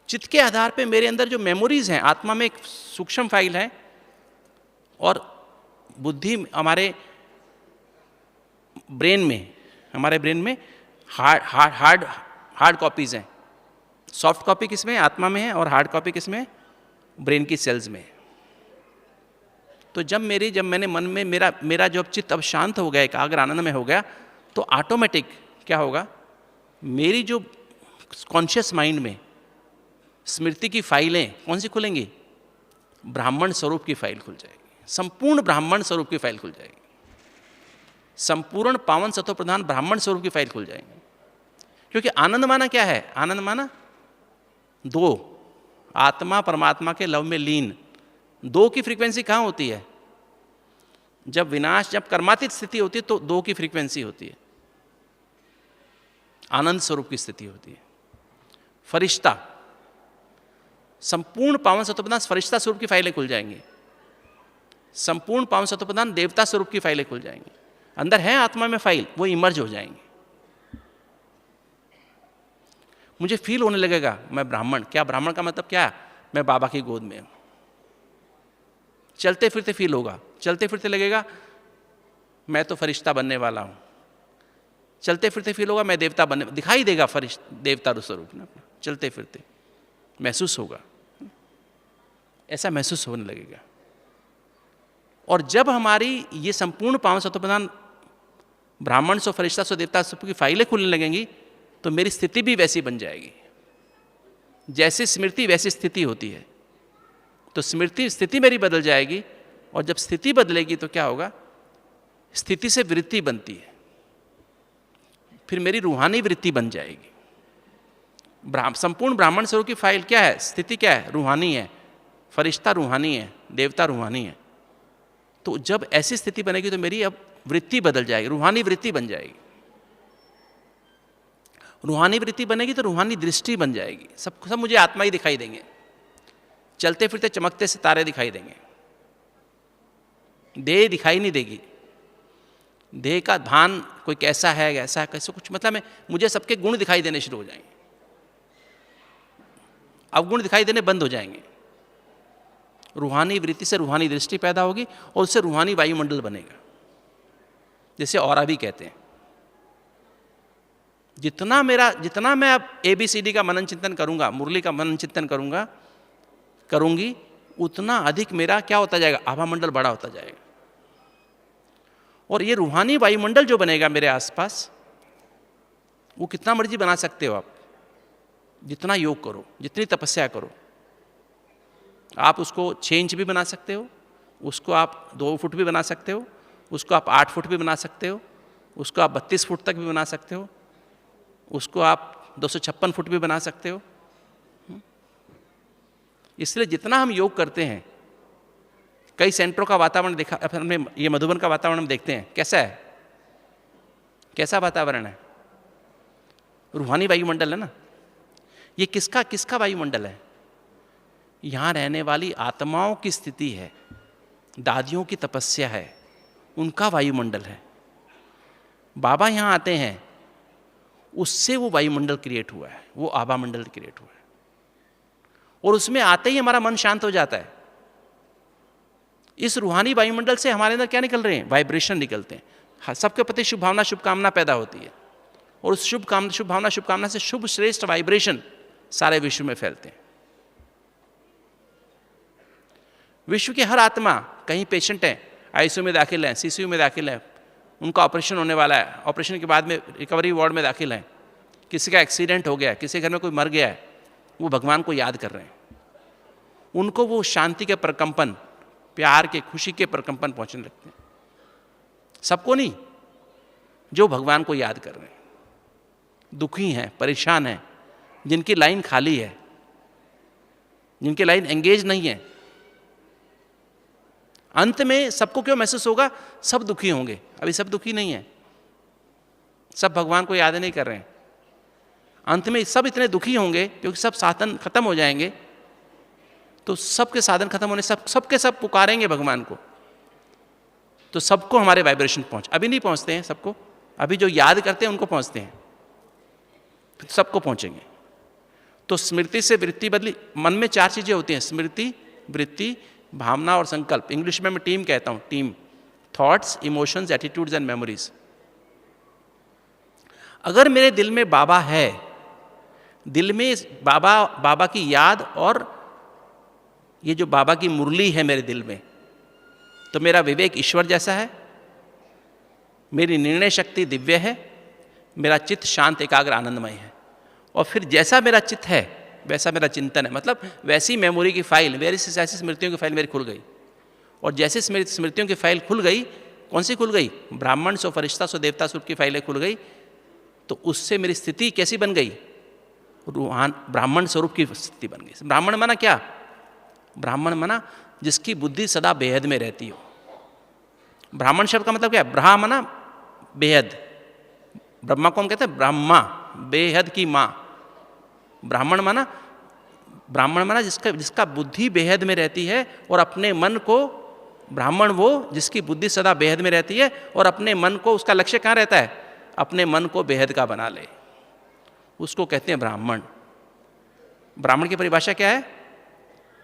A: चित्त के आधार पे मेरे अंदर जो मेमोरीज हैं, आत्मा में एक सूक्ष्म फाइल है, और बुद्धि हमारे ब्रेन में हार्ड कॉपीज हैं। सॉफ्ट कॉपी किसमें? आत्मा में है, और हार्ड कॉपी किसमें? ब्रेन की सेल्स में। तो जब मैंने मन में मेरा जब चित्त अब शांत हो गया, एकाग्र आनंद में हो गया, तो ऑटोमेटिक क्या होगा, मेरी जो कॉन्शियस माइंड में स्मृति की फाइलें कौन सी खुलेंगी, ब्राह्मण स्वरूप की फाइल खुल जाएगी, संपूर्ण ब्राह्मण स्वरूप की फाइल खुल जाएगी, संपूर्ण पावन सत्व प्रधान ब्राह्मण स्वरूप की फाइल खुल जाएंगे। क्योंकि आनंद माना क्या है, आनंद माना दो, आत्मा परमात्मा के लव में लीन। दो की फ्रीक्वेंसी कहाँ होती है, जब विनाश, जब कर्मातीत स्थिति होती है तो दो की फ्रीक्वेंसी होती है, आनंद स्वरूप की स्थिति होती है। फरिश्ता, संपूर्ण पावन सत्व प्रधान फरिश्ता स्वरूप की फाइलें खुल जाएंगी, संपूर्ण पावन सत्व प्रधान देवता स्वरूप की फाइलें खुल जाएंगी। अंदर है आत्मा में फाइल, वो इमर्ज हो जाएंगे। मुझे फील होने लगेगा मैं ब्राह्मण। क्या ब्राह्मण का मतलब क्या है, मैं बाबा की गोद में हूं। चलते फिरते फील होगा, चलते फिरते लगेगा मैं तो फरिश्ता बनने वाला हूं। चलते फिरते फील होगा मैं देवता बनने, दिखाई देगा देवता स्वरूप ना, चलते फिरते महसूस होगा, ऐसा महसूस होने लगेगा। और जब हमारी ये संपूर्ण पावन सत्व प्रधान ब्राह्मण सो, फरिश्ता सो, देवता सो की फाइलें खुलने लगेंगी तो मेरी स्थिति भी वैसी बन जाएगी। जैसी स्मृति वैसी स्थिति होती है, तो स्थिति मेरी बदल जाएगी। और जब स्थिति बदलेगी तो क्या होगा, स्थिति से वृत्ति बनती है, फिर मेरी रूहानी वृत्ति बन जाएगी। संपूर्ण ब्राह्मण स्वरूप की फाइल क्या है, स्थिति क्या है, रूहानी है। फरिश्ता रूहानी है, देवता रूहानी है। तो जब ऐसी स्थिति बनेगी तो मेरी अब वृत्ति बदल जाएगी, रूहानी वृत्ति बन जाएगी। रूहानी वृत्ति बनेगी तो रूहानी दृष्टि बन जाएगी। सब मुझे आत्मा ही दिखाई देंगे, चलते फिरते चमकते सितारे दिखाई देंगे, देह दिखाई नहीं देगी। देह का भान कोई कैसा है कैसे कुछ मतलब है, मुझे सबके गुण दिखाई देने शुरू हो जाएंगे, अवगुण दिखाई देने बंद हो जाएंगे। रूहानी वृत्ति से रूहानी दृष्टि पैदा होगी और उससे रूहानी वायुमंडल बनेगा, जिसे ऑरा भी कहते हैं। जितना मैं अब ABCD का मनन चिंतन करूंगा, मुरली का मनन चिंतन करूंगी, उतना अधिक मेरा क्या होता जाएगा, आभामंडल बड़ा होता जाएगा। और ये रूहानी वायुमंडल जो बनेगा मेरे आसपास, वो कितना मर्जी बना सकते हो आप, जितना योग करो, जितनी तपस्या करो। आप उसको 6 इंच भी बना सकते हो, उसको आप 2 फुट भी बना सकते हो, उसको आप 8 फुट भी बना सकते हो, उसको आप 32 फुट तक भी बना सकते हो, उसको आप 256 फुट भी बना सकते हो। इसलिए जितना हम योग करते हैं, कई सेंटरों का वातावरण देखा, हमने ये मधुबन का वातावरण हम देखते हैं, कैसा है, कैसा वातावरण है, रूहानी वायुमंडल है ना। ये किसका वायुमंडल है, यहाँ रहने वाली आत्माओं की स्थिति है, दादियों की तपस्या है, उनका वायुमंडल है। बाबा यहाँ आते हैं, उससे वो वायुमंडल क्रिएट हुआ है, वो आभा मंडल क्रिएट हुआ है। और उसमें आते ही हमारा मन शांत हो जाता है। इस रूहानी वायुमंडल से हमारे अंदर क्या निकल रहे हैं, वाइब्रेशन निकलते हैं। सबके प्रति शुभ भावना शुभकामना पैदा होती है, और उस शुभ भावना शुभकामना से शुभ श्रेष्ठ वाइब्रेशन सारे विश्व में फैलते हैं। विश्व की हर आत्मा, कहीं पेशेंट है, ICU में दाखिल है, CCU में दाखिल है, उनका ऑपरेशन होने वाला है, ऑपरेशन के बाद में रिकवरी वार्ड में दाखिल है, किसी का एक्सीडेंट हो गया, किसी घर में कोई मर गया है, वो भगवान को याद कर रहे हैं। उनको वो शांति के प्रकंपन, प्यार के, खुशी के प्रकंपन पहुंचने लगते हैं। सबको नहीं, जो भगवान को याद कर रहे हैं, दुखी हैं, परेशान हैं, जिनकी लाइन खाली है, जिनकी लाइन एंगेज नहीं है। अंत में सबको क्यों महसूस होगा, सब दुखी होंगे। अभी सब दुखी नहीं है, सब भगवान को याद नहीं कर रहे हैं। अंत में सब इतने दुखी होंगे क्योंकि सब साधन खत्म हो जाएंगे, तो सबके साधन खत्म होने सबके सब पुकारेंगे भगवान को, तो सबको हमारे वाइब्रेशन अभी नहीं पहुंचते हैं सबको, अभी जो याद करते हैं उनको पहुंचते हैं, फिर सबको पहुंचेंगे। तो स्मृति से वृत्ति बदली। मन में 4 चीजें होती हैं, स्मृति, वृत्ति, भावना और संकल्प। इंग्लिश में मैं टीम कहता हूं, team, thoughts, emotions, attitudes and memories. अगर मेरे दिल में बाबा है, दिल में बाबा की याद, और ये जो बाबा की मुरली है मेरे दिल में, तो मेरा विवेक ईश्वर जैसा है, मेरी निर्णय शक्ति दिव्य है, मेरा चित्त शांत एकाग्र आनंदमय है। और फिर जैसा मेरा चित्त है वैसा मेरा चिंतन है, मतलब वैसी मेमोरी की फाइल, वैसी ऐसी स्मृतियों की फाइल मेरी खुल गई। और जैसे स्मृतियों की फाइल खुल गई, कौन सी खुल गई? ब्राह्मण सो फरिश्ता सो देवता स्वरूप की फाइलें खुल गई। तो उससे मेरी स्थिति कैसी बन गई? रूहान ब्राह्मण स्वरूप की स्थिति बन गई। ब्राह्मण माना क्या? ब्राह्मण माना जिसकी बुद्धि सदा बेहद में रहती हो। ब्राह्मण शब्द का मतलब क्या है? ब्रहा माना बेहद, ब्रह्मा को हम कहते हैं ब्रह्मा, बेहद की माँ। ब्राह्मण माना जिसका बुद्धि बेहद में रहती है और अपने मन को, ब्राह्मण वो जिसकी बुद्धि सदा बेहद में रहती है और अपने मन को, उसका लक्ष्य कहाँ रहता है? अपने मन को बेहद का बना ले, उसको कहते हैं ब्राह्मण। ब्राह्मण की परिभाषा क्या है?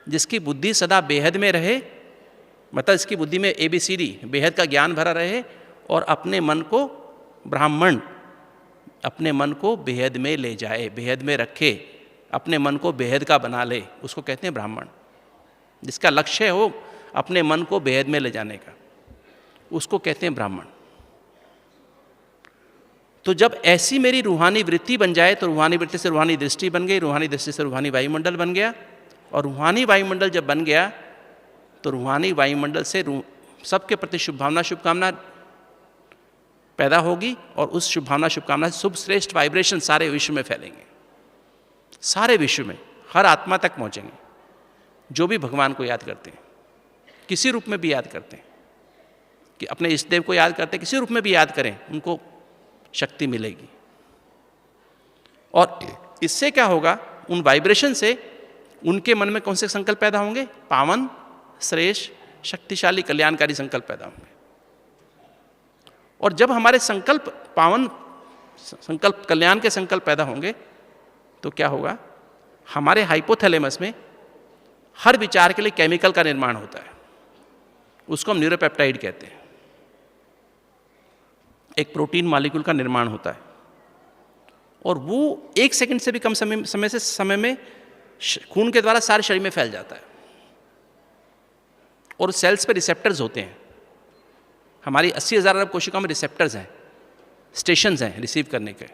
A: जिसकी बुद्धि सदा बेहद में रहे, मतलब इसकी बुद्धि में ABCD बेहद का ज्ञान भरा रहे और अपने मन को, ब्राह्मण अपने मन को बेहद में ले जाए, बेहद में रखे, अपने मन को बेहद का बना ले, उसको कहते हैं ब्राह्मण। जिसका लक्ष्य हो अपने मन को बेहद में ले जाने का, उसको कहते हैं ब्राह्मण। तो जब ऐसी मेरी रूहानी वृत्ति बन जाए तो रूहानी वृत्ति से रूहानी दृष्टि बन गई, रूहानी दृष्टि से रूहानी वायुमंडल बन गया। और रूहानी वायुमंडल जब बन गया तो रूहानी वायुमंडल से सबके प्रति शुभ भावना शुभकामना पैदा होगी और उस शुभ भावना शुभकामना से शुभ श्रेष्ठ वाइब्रेशन सारे विश्व में फैलेंगे, सारे विश्व में, हर आत्मा तक पहुंचेंगे जो भी भगवान को याद करते हैं, किसी रूप में भी याद करते हैं, कि अपने इष्ट देव को याद करते हैं, किसी रूप में भी याद करें, उनको शक्ति मिलेगी। और इससे क्या होगा? उन वाइब्रेशन से उनके मन में कौन से संकल्प पैदा होंगे? पावन, श्रेष्ठ, शक्तिशाली, कल्याणकारी संकल्प पैदा होंगे। और जब हमारे संकल्प पावन संकल्प, कल्याण के संकल्प पैदा होंगे तो क्या होगा? हमारे हाइपोथैलेमस में हर विचार के लिए केमिकल का निर्माण होता है, उसको हम न्यूरोपेप्टाइड कहते हैं। एक प्रोटीन मॉलिक्यूल का निर्माण होता है और वो 1 सेकंड से भी कम समय में खून के द्वारा सारे शरीर में फैल जाता है। और सेल्स पे रिसेप्टर्स होते हैं, हमारी 80,000 अरब कोशिकाओं में रिसेप्टर्स हैं, स्टेशंस हैं रिसीव करने के,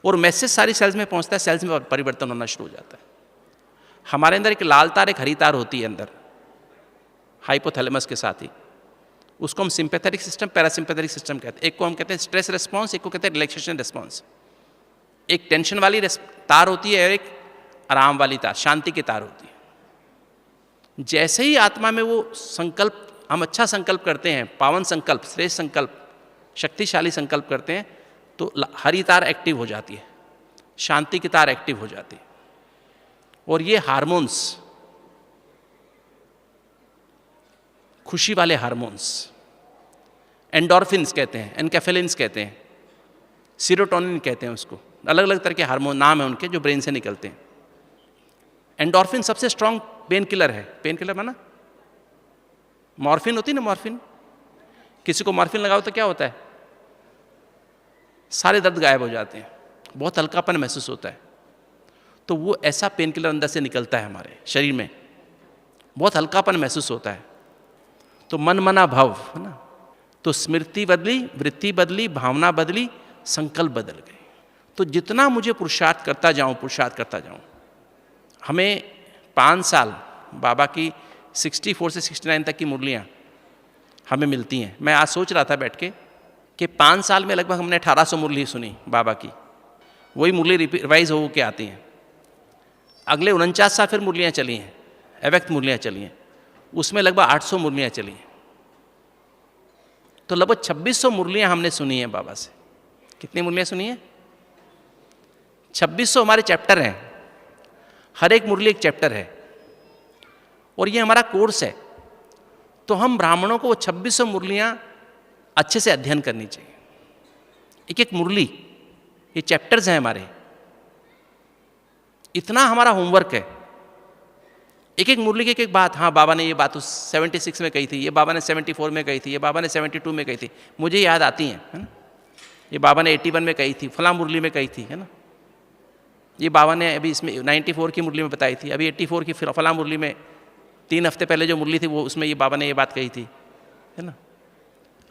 A: और मैसेज सारी सेल्स में पहुंचता है, सेल्स में परिवर्तन होना शुरू हो जाता है। हमारे अंदर एक लाल तार, एक हरी तार होती है अंदर हाइपोथैलेमस के साथ ही, उसको हम सिंपैथेटिक सिस्टम, पैरासिम्पैथेटिक सिस्टम कहते हैं। एक को हम कहते हैं स्ट्रेस रिस्पॉन्स, एक को कहते हैं रिलैक्सेशन रिस्पॉन्स। एक टेंशन वाली तार होती है और एक आराम वाली तार, शांति की तार होती है। जैसे ही आत्मा में वो संकल्प, हम अच्छा संकल्प करते हैं, पावन संकल्प, श्रेष्ठ संकल्प, शक्तिशाली संकल्प करते हैं, तो हरी तार एक्टिव हो जाती है, शांति की तार एक्टिव हो जाती है। और ये हार्मोन्स, खुशी वाले हार्मोन्स, एंडोर्फिन्स कहते हैं, एनकेफेलिन्स कहते हैं, सीरोटोनिन कहते हैं उसको, अलग अलग तरह के हार्मोन नाम है उनके जो ब्रेन से निकलते हैं। एंडोर्फिन सबसे स्ट्रांग पेन किलर है। पेन किलर माना मॉर्फिन होती है ना, मॉर्फिन, किसी को मॉर्फिन लगाओ तो क्या होता है? सारे दर्द गायब हो जाते हैं, बहुत हल्कापन महसूस होता है। तो वो ऐसा पेन किलर अंदर से निकलता है हमारे शरीर में, बहुत हल्कापन महसूस होता है। तो मन मना भव है ना, तो स्मृति बदली, वृत्ति बदली, भावना बदली, संकल्प बदल गए। तो जितना मुझे पुरुषार्थ करता जाऊं, हमें 5 साल बाबा की 64 से 69 तक की मुरलियाँ हमें मिलती हैं। मैं आज सोच रहा था बैठ के कि 5 साल में लगभग हमने 1800 मुरली सुनी बाबा की, वही मुरली रिवाइज हो के आती हैं। अगले 49 साल फिर मुरलियाँ चली हैं, अव्यक्त मुरलियाँ चली हैं, उसमें लगभग 800 मुरलियाँ चली हैं। तो लगभग 2600 मुरलियाँ हमने सुनी हैं बाबा से। कितनी मुरलियाँ सुनी हैं? 2600 हमारे चैप्टर हैं, हर एक मुरली एक चैप्टर है, और ये हमारा कोर्स है। तो हम ब्राह्मणों को वो 2600 मुरलियाँ अच्छे से अध्ययन करनी चाहिए। एक एक मुरली, ये चैप्टर्स हैं हमारे, इतना हमारा होमवर्क है। एक एक मुरली की एक एक बात, हाँ बाबा ने ये बात उस 76 में कही थी, ये बाबा ने 74 में कही थी, ये बाबा ने 72 में कही थी, मुझे याद आती हैं, है ना। ये बाबा ने 81 में कही थी, फला मुरली में कही थी, है ना। ये बाबा ने अभी इसमें 94 की मुरली में बताई थी, अभी 84 की फला मुरली में 3 हफ्ते पहले जो मुरली थी वो, उसमें ये बाबा ने ये बात कही थी, है ना।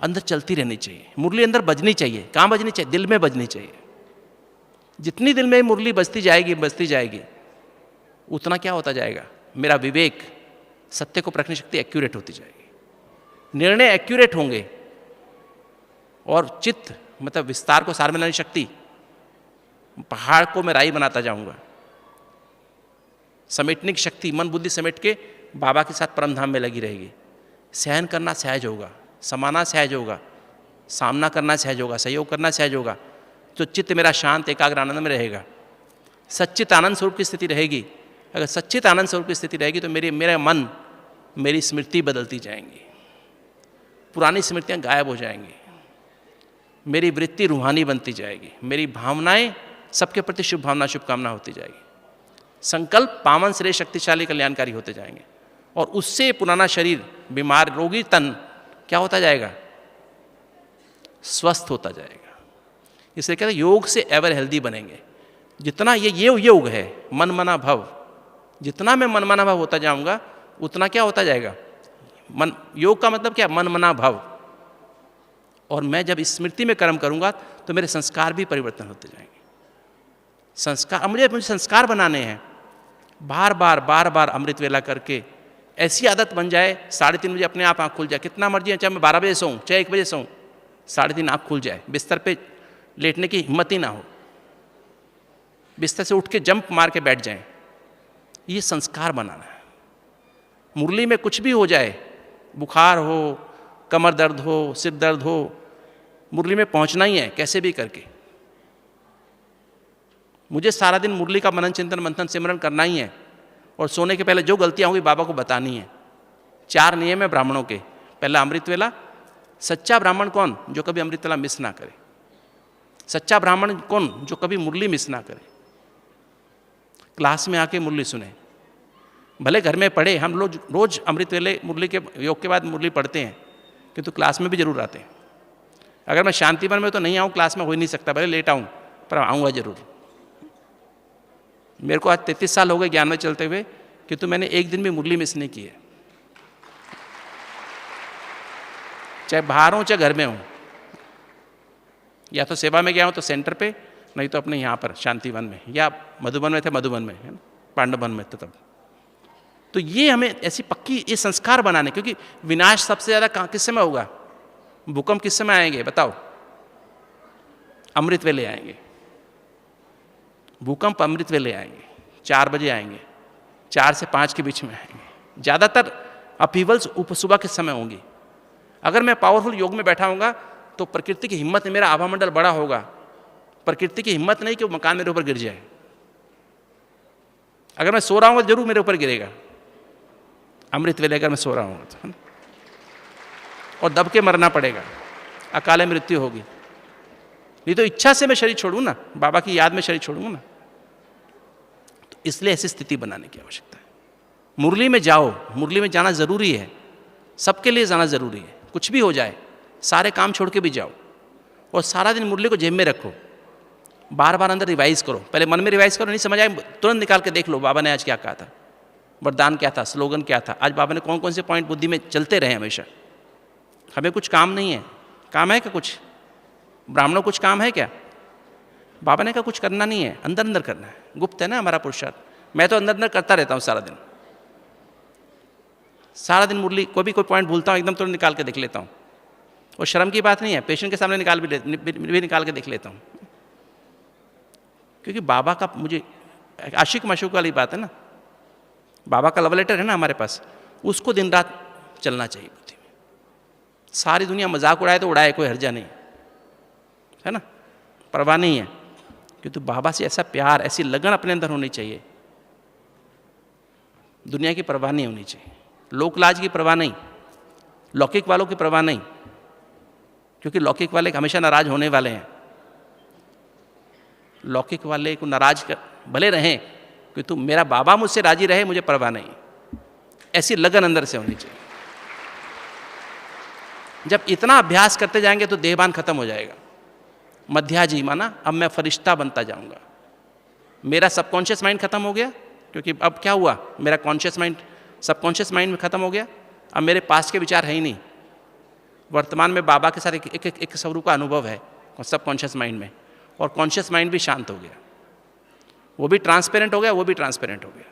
A: अंदर चलती रहनी चाहिए, मुरली अंदर बजनी चाहिए। कहाँ बजनी चाहिए? दिल में बजनी चाहिए। जितनी दिल में मुरली बजती जाएगी, उतना क्या होता जाएगा? मेरा विवेक, सत्य को परखने शक्ति एक्यूरेट होती जाएगी, निर्णय एक्यूरेट होंगे, और चित्त मतलब विस्तार को सार में लाने शक्ति, पहाड़ को मैं राई बनाता जाऊंगा। समेटने की शक्ति, मन बुद्धि समेट के बाबा के साथ परम धाम में लगी रहेगी। सहन करना सहज होगा, समाना सहज होगा, सामना करना सहज होगा, सहयोग करना सहज होगा। तो चित्त मेरा शांत एकाग्र आनंद में रहेगा, सच्चित आनंद स्वरूप की स्थिति रहेगी। अगर सच्चित आनंद स्वरूप की स्थिति रहेगी तो मेरा मन, मेरी स्मृति बदलती जाएंगी, पुरानी स्मृतियाँ गायब हो जाएंगी, मेरी वृत्ति रूहानी बनती जाएगी, मेरी भावनाएं सबके प्रति शुभ भावना शुभकामना होती जाएगी, संकल्प पावन श्रेय शक्तिशाली कल्याणकारी होते जाएंगे, और उससे पुराना शरीर, बीमार रोगी तन क्या होता जाएगा? स्वस्थ होता जाएगा। इसलिए कहते हैं योग से एवर हेल्दी बनेंगे। जितना ये योग है, मन मना भव, जितना मैं मन मना भव होता जाऊंगा उतना क्या होता जाएगा? मन, योग का मतलब क्या? मन मना भव। और मैं जब स्मृति में कर्म करूंगा तो मेरे संस्कार भी परिवर्तन होते जाएंगे। संस्कार, मुझे संस्कार बनाने हैं, बार बार अमृत वेला करके ऐसी आदत बन जाए 3:30 बजे अपने आप आँख खुल जाए। कितना मर्जी है, चाहे मैं 12 बजे सोऊं, चाहे 1 बजे सोऊं, 3:30 आँख खुल जाए, बिस्तर पे लेटने की हिम्मत ही ना हो, बिस्तर से उठ के जंप मार के बैठ जाएं। ये संस्कार बनाना है। मुरली में कुछ भी हो जाए, बुखार हो, कमर दर्द हो, सिर दर्द हो, मुरली में पहुंचना ही है कैसे भी करके। मुझे सारा दिन मुरली का मनन चिंतन मंथन सिमरन करना ही है, और सोने के पहले जो गलतियां होंगी बाबा को बतानी है। 4 नियम है ब्राह्मणों के। पहला अमृत वेला। सच्चा ब्राह्मण कौन? जो कभी अमृत वेला मिस ना करे। सच्चा ब्राह्मण कौन? जो कभी मुरली मिस ना करे। क्लास में आके मुरली सुने, भले घर में पढ़े। हम लोग रोज अमृत वेले मुरली के योग के बाद मुरली पढ़ते हैं, किंतु क्लास में भी जरूर आते हैं। अगर मैं शांतिवन में तो नहीं आऊँ, क्लास में हो ही नहीं सकता, भले लेट आऊँ पर आऊँगा जरूर। मेरे को आज 33 साल हो गए ज्ञान में चलते हुए, किंतु मैंने एक दिन भी मुरली मिस नहीं की है, चाहे बाहर हूँ चाहे घर में हूँ। या तो सेवा में गया हूँ तो सेंटर पे, नहीं तो अपने यहाँ पर शांतिवन में, या मधुबन में थे, मधुबन में है ना, पांडवन में तब। तो ये हमें ऐसी पक्की ये संस्कार बनाने, क्योंकि विनाश सबसे ज़्यादा किस समय होगा? भूकंप किस समय आएंगे बताओ? अमृत वेले आएंगे। भूकंप अमृत वेले आएंगे, 4 बजे आएंगे, 4 से 5 के बीच में आएंगे। ज़्यादातर अपीवल्स सुबह के समय होंगी। अगर मैं पावरफुल योग में बैठा हूँगा तो प्रकृति की हिम्मत, मेरा आभा मंडल बड़ा होगा, प्रकृति की हिम्मत नहीं कि वो मकान मेरे ऊपर गिर जाए। अगर मैं सो रहा हूँ जरूर मेरे ऊपर गिरेगा अमृत वेले, अगर मैं सो रहा हूँ तो, और दब के मरना पड़ेगा, अकाले मृत्यु होगी। नहीं तो इच्छा से मैं शरीर छोड़ूँ ना, बाबा की याद में शरीर छोड़ूँ ना। तो इसलिए ऐसी स्थिति बनाने की आवश्यकता है। मुरली में जाओ, मुरली में जाना जरूरी है, सबके लिए जाना जरूरी है। कुछ भी हो जाए, सारे काम छोड़ के भी जाओ, और सारा दिन मुरली को जेब में रखो, बार बार अंदर रिवाइज करो। पहले मन में रिवाइज करो, नहीं समझ आए तुरंत निकाल के देख लो बाबा ने आज क्या कहा था, वरदान क्या था, स्लोगन क्या था, आज बाबा ने कौन कौन से पॉइंट बुद्धि में चलते रहे हमेशा। हमें कुछ काम नहीं है, काम है क्या कुछ? ब्राह्मणों कुछ काम है क्या? बाबा ने कहा कुछ करना नहीं है, अंदर अंदर करना है, गुप्त है ना हमारा पुरुषार्थ। मैं तो अंदर अंदर करता रहता हूँ सारा दिन, सारा दिन मुरली कोई भी कोई पॉइंट भूलता हूँ एकदम तुरंत निकाल के देख लेता हूँ। और शर्म की बात नहीं है, पेशेंट के सामने भी निकाल के देख लेता हूँ, क्योंकि बाबा का मुझे आशिक माशूक वाली बात है ना, बाबा का लव लेटर है ना हमारे पास, उसको दिन रात चलना चाहिए बुद्धि में। सारी दुनिया मजाक उड़ाए तो उड़ाए, कोई हर्जा नहीं है ना, परवाह नहीं है, क्योंकि बाबा से ऐसा प्यार, ऐसी लगन अपने अंदर होनी चाहिए। दुनिया की परवाह नहीं होनी चाहिए, लोक लाज की परवाह नहीं, लौकिक वालों की परवाह नहीं, क्योंकि लौकिक वाले हमेशा नाराज होने वाले हैं। लौकिक वाले को नाराज कर भले रहें, कि तुम मेरा बाबा मुझसे राजी रहे, मुझे परवाह नहीं। ऐसी लगन अंदर से होनी चाहिए। जब इतना अभ्यास करते जाएंगे तो देहभान खत्म हो जाएगा। मध्याजी माना अब मैं फरिश्ता बनता जाऊंगा। मेरा सबकॉन्शियस माइंड खत्म हो गया, क्योंकि अब क्या हुआ, मेरा कॉन्शियस माइंड सबकॉन्शियस माइंड में खत्म हो गया। अब मेरे पास्ट के विचार है ही नहीं, वर्तमान में बाबा के साथ एक स्वरूप का अनुभव है सब कॉन्शियस माइंड में, और कॉन्शियस माइंड भी शांत हो गया, वो भी ट्रांसपेरेंट हो गया, वो भी ट्रांसपेरेंट हो गया।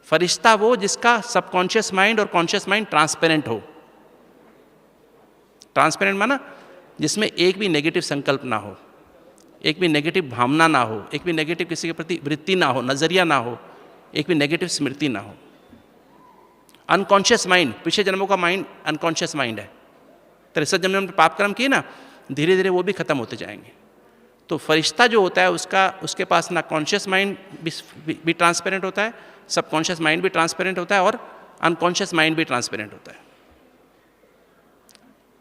A: फरिश्ता वो जिसका सबकॉन्शियस माइंड और कॉन्शियस माइंड ट्रांसपेरेंट हो। ट्रांसपेरेंट माना जिसमें एक भी नेगेटिव संकल्प ना हो, एक भी नेगेटिव भावना ना हो, एक भी नेगेटिव किसी के प्रति वृत्ति ना हो, नजरिया ना हो, एक भी नेगेटिव स्मृति ना हो। अनकॉन्शियस माइंड, पिछले जन्मों का माइंड अनकॉन्शियस माइंड है, 63 जन्म में पाप कर्म किए ना, धीरे धीरे वो भी खत्म होते जाएंगे। तो फरिश्ता जो होता है उसके पास ना कॉन्शियस माइंड भी ट्रांसपेरेंट होता है, सबकॉन्शियस माइंड भी ट्रांसपेरेंट होता है, और अनकॉन्शियस माइंड भी ट्रांसपेरेंट होता है।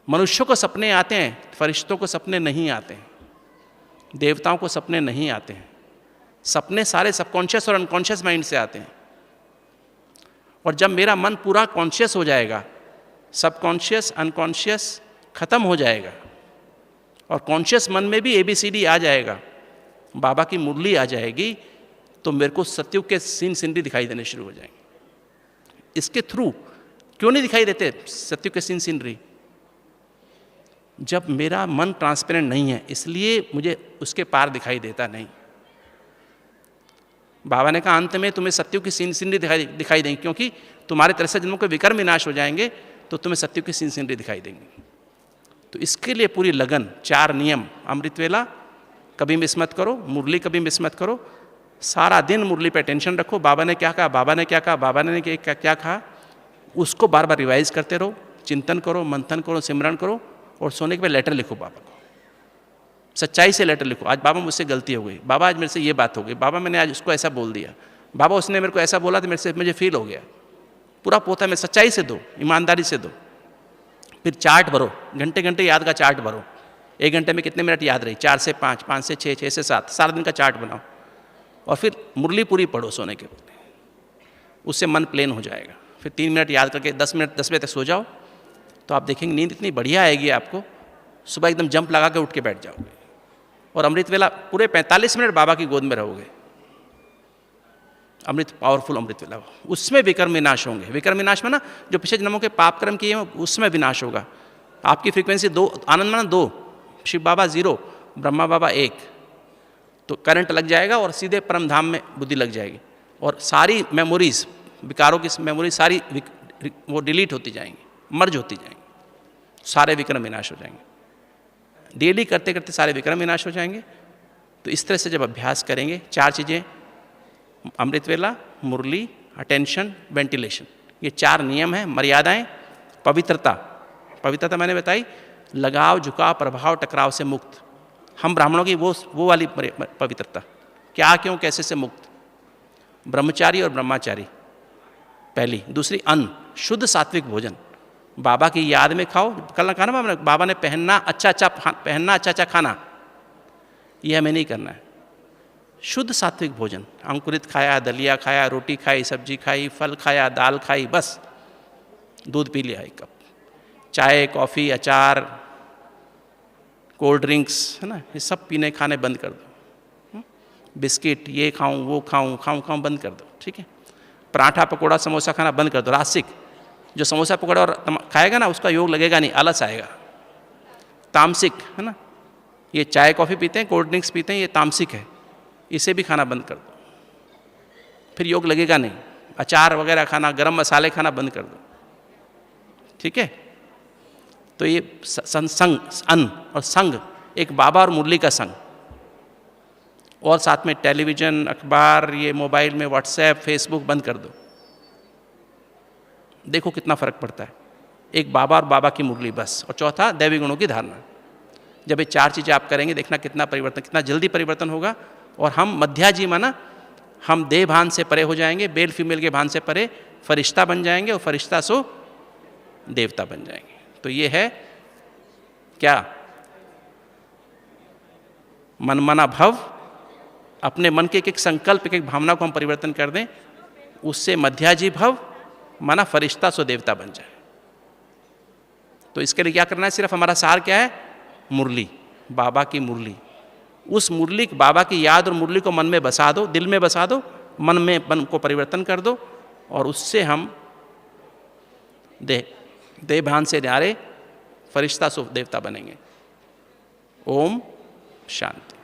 A: मनुष्यों को सपने आते हैं, फरिश्तों को सपने नहीं आते हैं, देवताओं को सपने नहीं आते हैं। सपने सारे सबकॉन्शियस और अनकॉन्शियस माइंड से आते हैं। और जब मेरा मन पूरा कॉन्शियस हो जाएगा, सबकॉन्शियस अनकॉन्शियस खत्म हो जाएगा, और कॉन्शियस मन में भी ABCD आ जाएगा, बाबा की मुरली आ जाएगी, तो मेरे को सत्युग के सीन सीनरी दिखाई देने शुरू हो जाएंगे। इसके थ्रू क्यों नहीं दिखाई देते सत्युग के सीन सीनरी? जब मेरा मन ट्रांसपेरेंट नहीं है, इसलिए मुझे उसके पार दिखाई देता नहीं। बाबा ने कहा अंत में तुम्हें सत्युग की सीन सीनरी दिखाई देंगी, क्योंकि तुम्हारे 63 जन्मों के विकर्म विनाश हो जाएंगे, तो तुम्हें सत्युग की सीन सीनरी दिखाई देंगी। तो इसके लिए पूरी लगन, 4 नियम, अमृत वेला कभी मिस मत करो, मुरली कभी मिस मत करो, सारा दिन मुरली पे टेंशन रखो, बाबा ने क्या कहा, बाबा ने क्या कहा, बाबा ने क्या कहा, उसको बार बार रिवाइज करते रहो, चिंतन करो, मंथन करो, सिमरन करो, और सोने के बाद लेटर लिखो बाबा को, सच्चाई से लेटर लिखो। आज बाबा मुझसे गलती हो गई, बाबा आज मेरे से ये बात हो गई, बाबा मैंने आज उसको ऐसा बोल दिया, बाबा उसने मेरे को ऐसा बोला तो मुझे फील हो गया। पूरा पोता में सच्चाई से दो, ईमानदारी से दो। फिर चार्ट भरो, घंटे घंटे याद का चार्ट भरो, 1 घंटे में कितने मिनट याद रही, 4 से 5, 5 से 6, 6 से 7, सारा दिन का चार्ट बनाओ, और फिर मुरली पूरी पढ़ो सोने के बाद, उससे मन प्लेन हो जाएगा। फिर 3 मिनट याद करके 10 बजे तक सो जाओ, तो आप देखेंगे नींद इतनी बढ़िया आएगी आपको, सुबह एकदम जंप लगा के उठ के बैठ जाओगे, और अमृत वेला पूरे 45 मिनट बाबा की गोद में रहोगे। अमृत, पावरफुल अमृत वेला, उसमें विकर्म विनाश होंगे। विकर्म विनाश में ना, जो पिछले जन्मों के पाप कर्म किए हैं उसमें विनाश होगा। आपकी फ्रीक्वेंसी 2, आनंद माना 2, शिव बाबा 0, ब्रह्मा बाबा 1, तो करंट लग जाएगा और सीधे परम धाम में बुद्धि लग जाएगी, और सारी मेमोरीज, विकारों की मेमोरी सारी वो डिलीट होती जाएंगी, मर्ज होती जाएंगी, सारे विक्रम विनाश हो जाएंगे। डेली करते करते सारे विक्रम विनाश हो जाएंगे। तो इस तरह से जब अभ्यास करेंगे, 4 चीज़ें, अमृत वेला, मुरली, अटेंशन, वेंटिलेशन, ये 4 नियम हैं, मर्यादाएं, पवित्रता। पवित्रता मैंने बताई, लगाव, झुकाव, प्रभाव, टकराव से मुक्त। हम ब्राह्मणों की वो वाली पवित्रता, क्या, क्यों, कैसे से मुक्त। ब्रह्मचारी और ब्रह्मचारी पहली। दूसरी अन्न, शुद्ध सात्विक भोजन, बाबा की याद में खाओ। कल कहा ना बाबा ने पहनना अच्छा खाना, यह हमें नहीं करना है। शुद्ध सात्विक भोजन, अंकुरित खाया, दलिया खाया, रोटी खाई, सब्जी खाई, फल खाया, दाल खाई, बस दूध पी लिया 1 कप, चाय, कॉफ़ी, अचार, कोल्ड ड्रिंक्स, है ना, ये सब पीने खाने बंद कर दो। बिस्किट, ये खाऊं, वो खाऊं बंद कर दो, ठीक है। पराठा, पकौड़ा, समोसा खाना बंद कर दो। रासिक, जो समोसा पकौड़ा और खाएगा ना, उसका योग लगेगा नहीं, आलस आएगा। तामसिक, है ना, ये चाय कॉफ़ी पीते हैं, कोल्ड ड्रिंक्स पीते हैं, ये तामसिक है, इसे भी खाना बंद कर दो, फिर योग लगेगा नहीं। अचार वगैरह खाना, गरम मसाले खाना बंद कर दो, ठीक है। तो ये संग, अन्न और संग, एक बाबा और मुरली का संग, और साथ में टेलीविज़न, अखबार, ये मोबाइल में व्हाट्सएप, फेसबुक बंद कर दो। देखो कितना फ़र्क पड़ता है। एक बाबा और बाबा की मुरली बस। और चौथा, दैवी गुणों की धारणा। जब ये 4 चीज़ें आप करेंगे, देखना कितना परिवर्तन, कितना जल्दी परिवर्तन होगा। और हम मध्याजी माना, हम देह भान से परे हो जाएंगे, मेल फीमेल के भान से परे फरिश्ता बन जाएंगे, और फरिश्ता सो देवता बन जाएंगे। तो ये है क्या, मनमना भव। अपने मन के एक संकल्प, एक भावना को हम परिवर्तन कर दें, उससे मध्याजी भव माना फरिश्ता सो देवता बन जाए। तो इसके लिए क्या करना है, सिर्फ हमारा सार क्या है, मुरली, बाबा की मुरली। उस मुरली, बाबा की याद और मुरली को मन में बसा दो, दिल में बसा दो, मन में मन को परिवर्तन कर दो, और उससे हम देह भान से न्यारे फरिश्ता देवता बनेंगे। ओम शांति।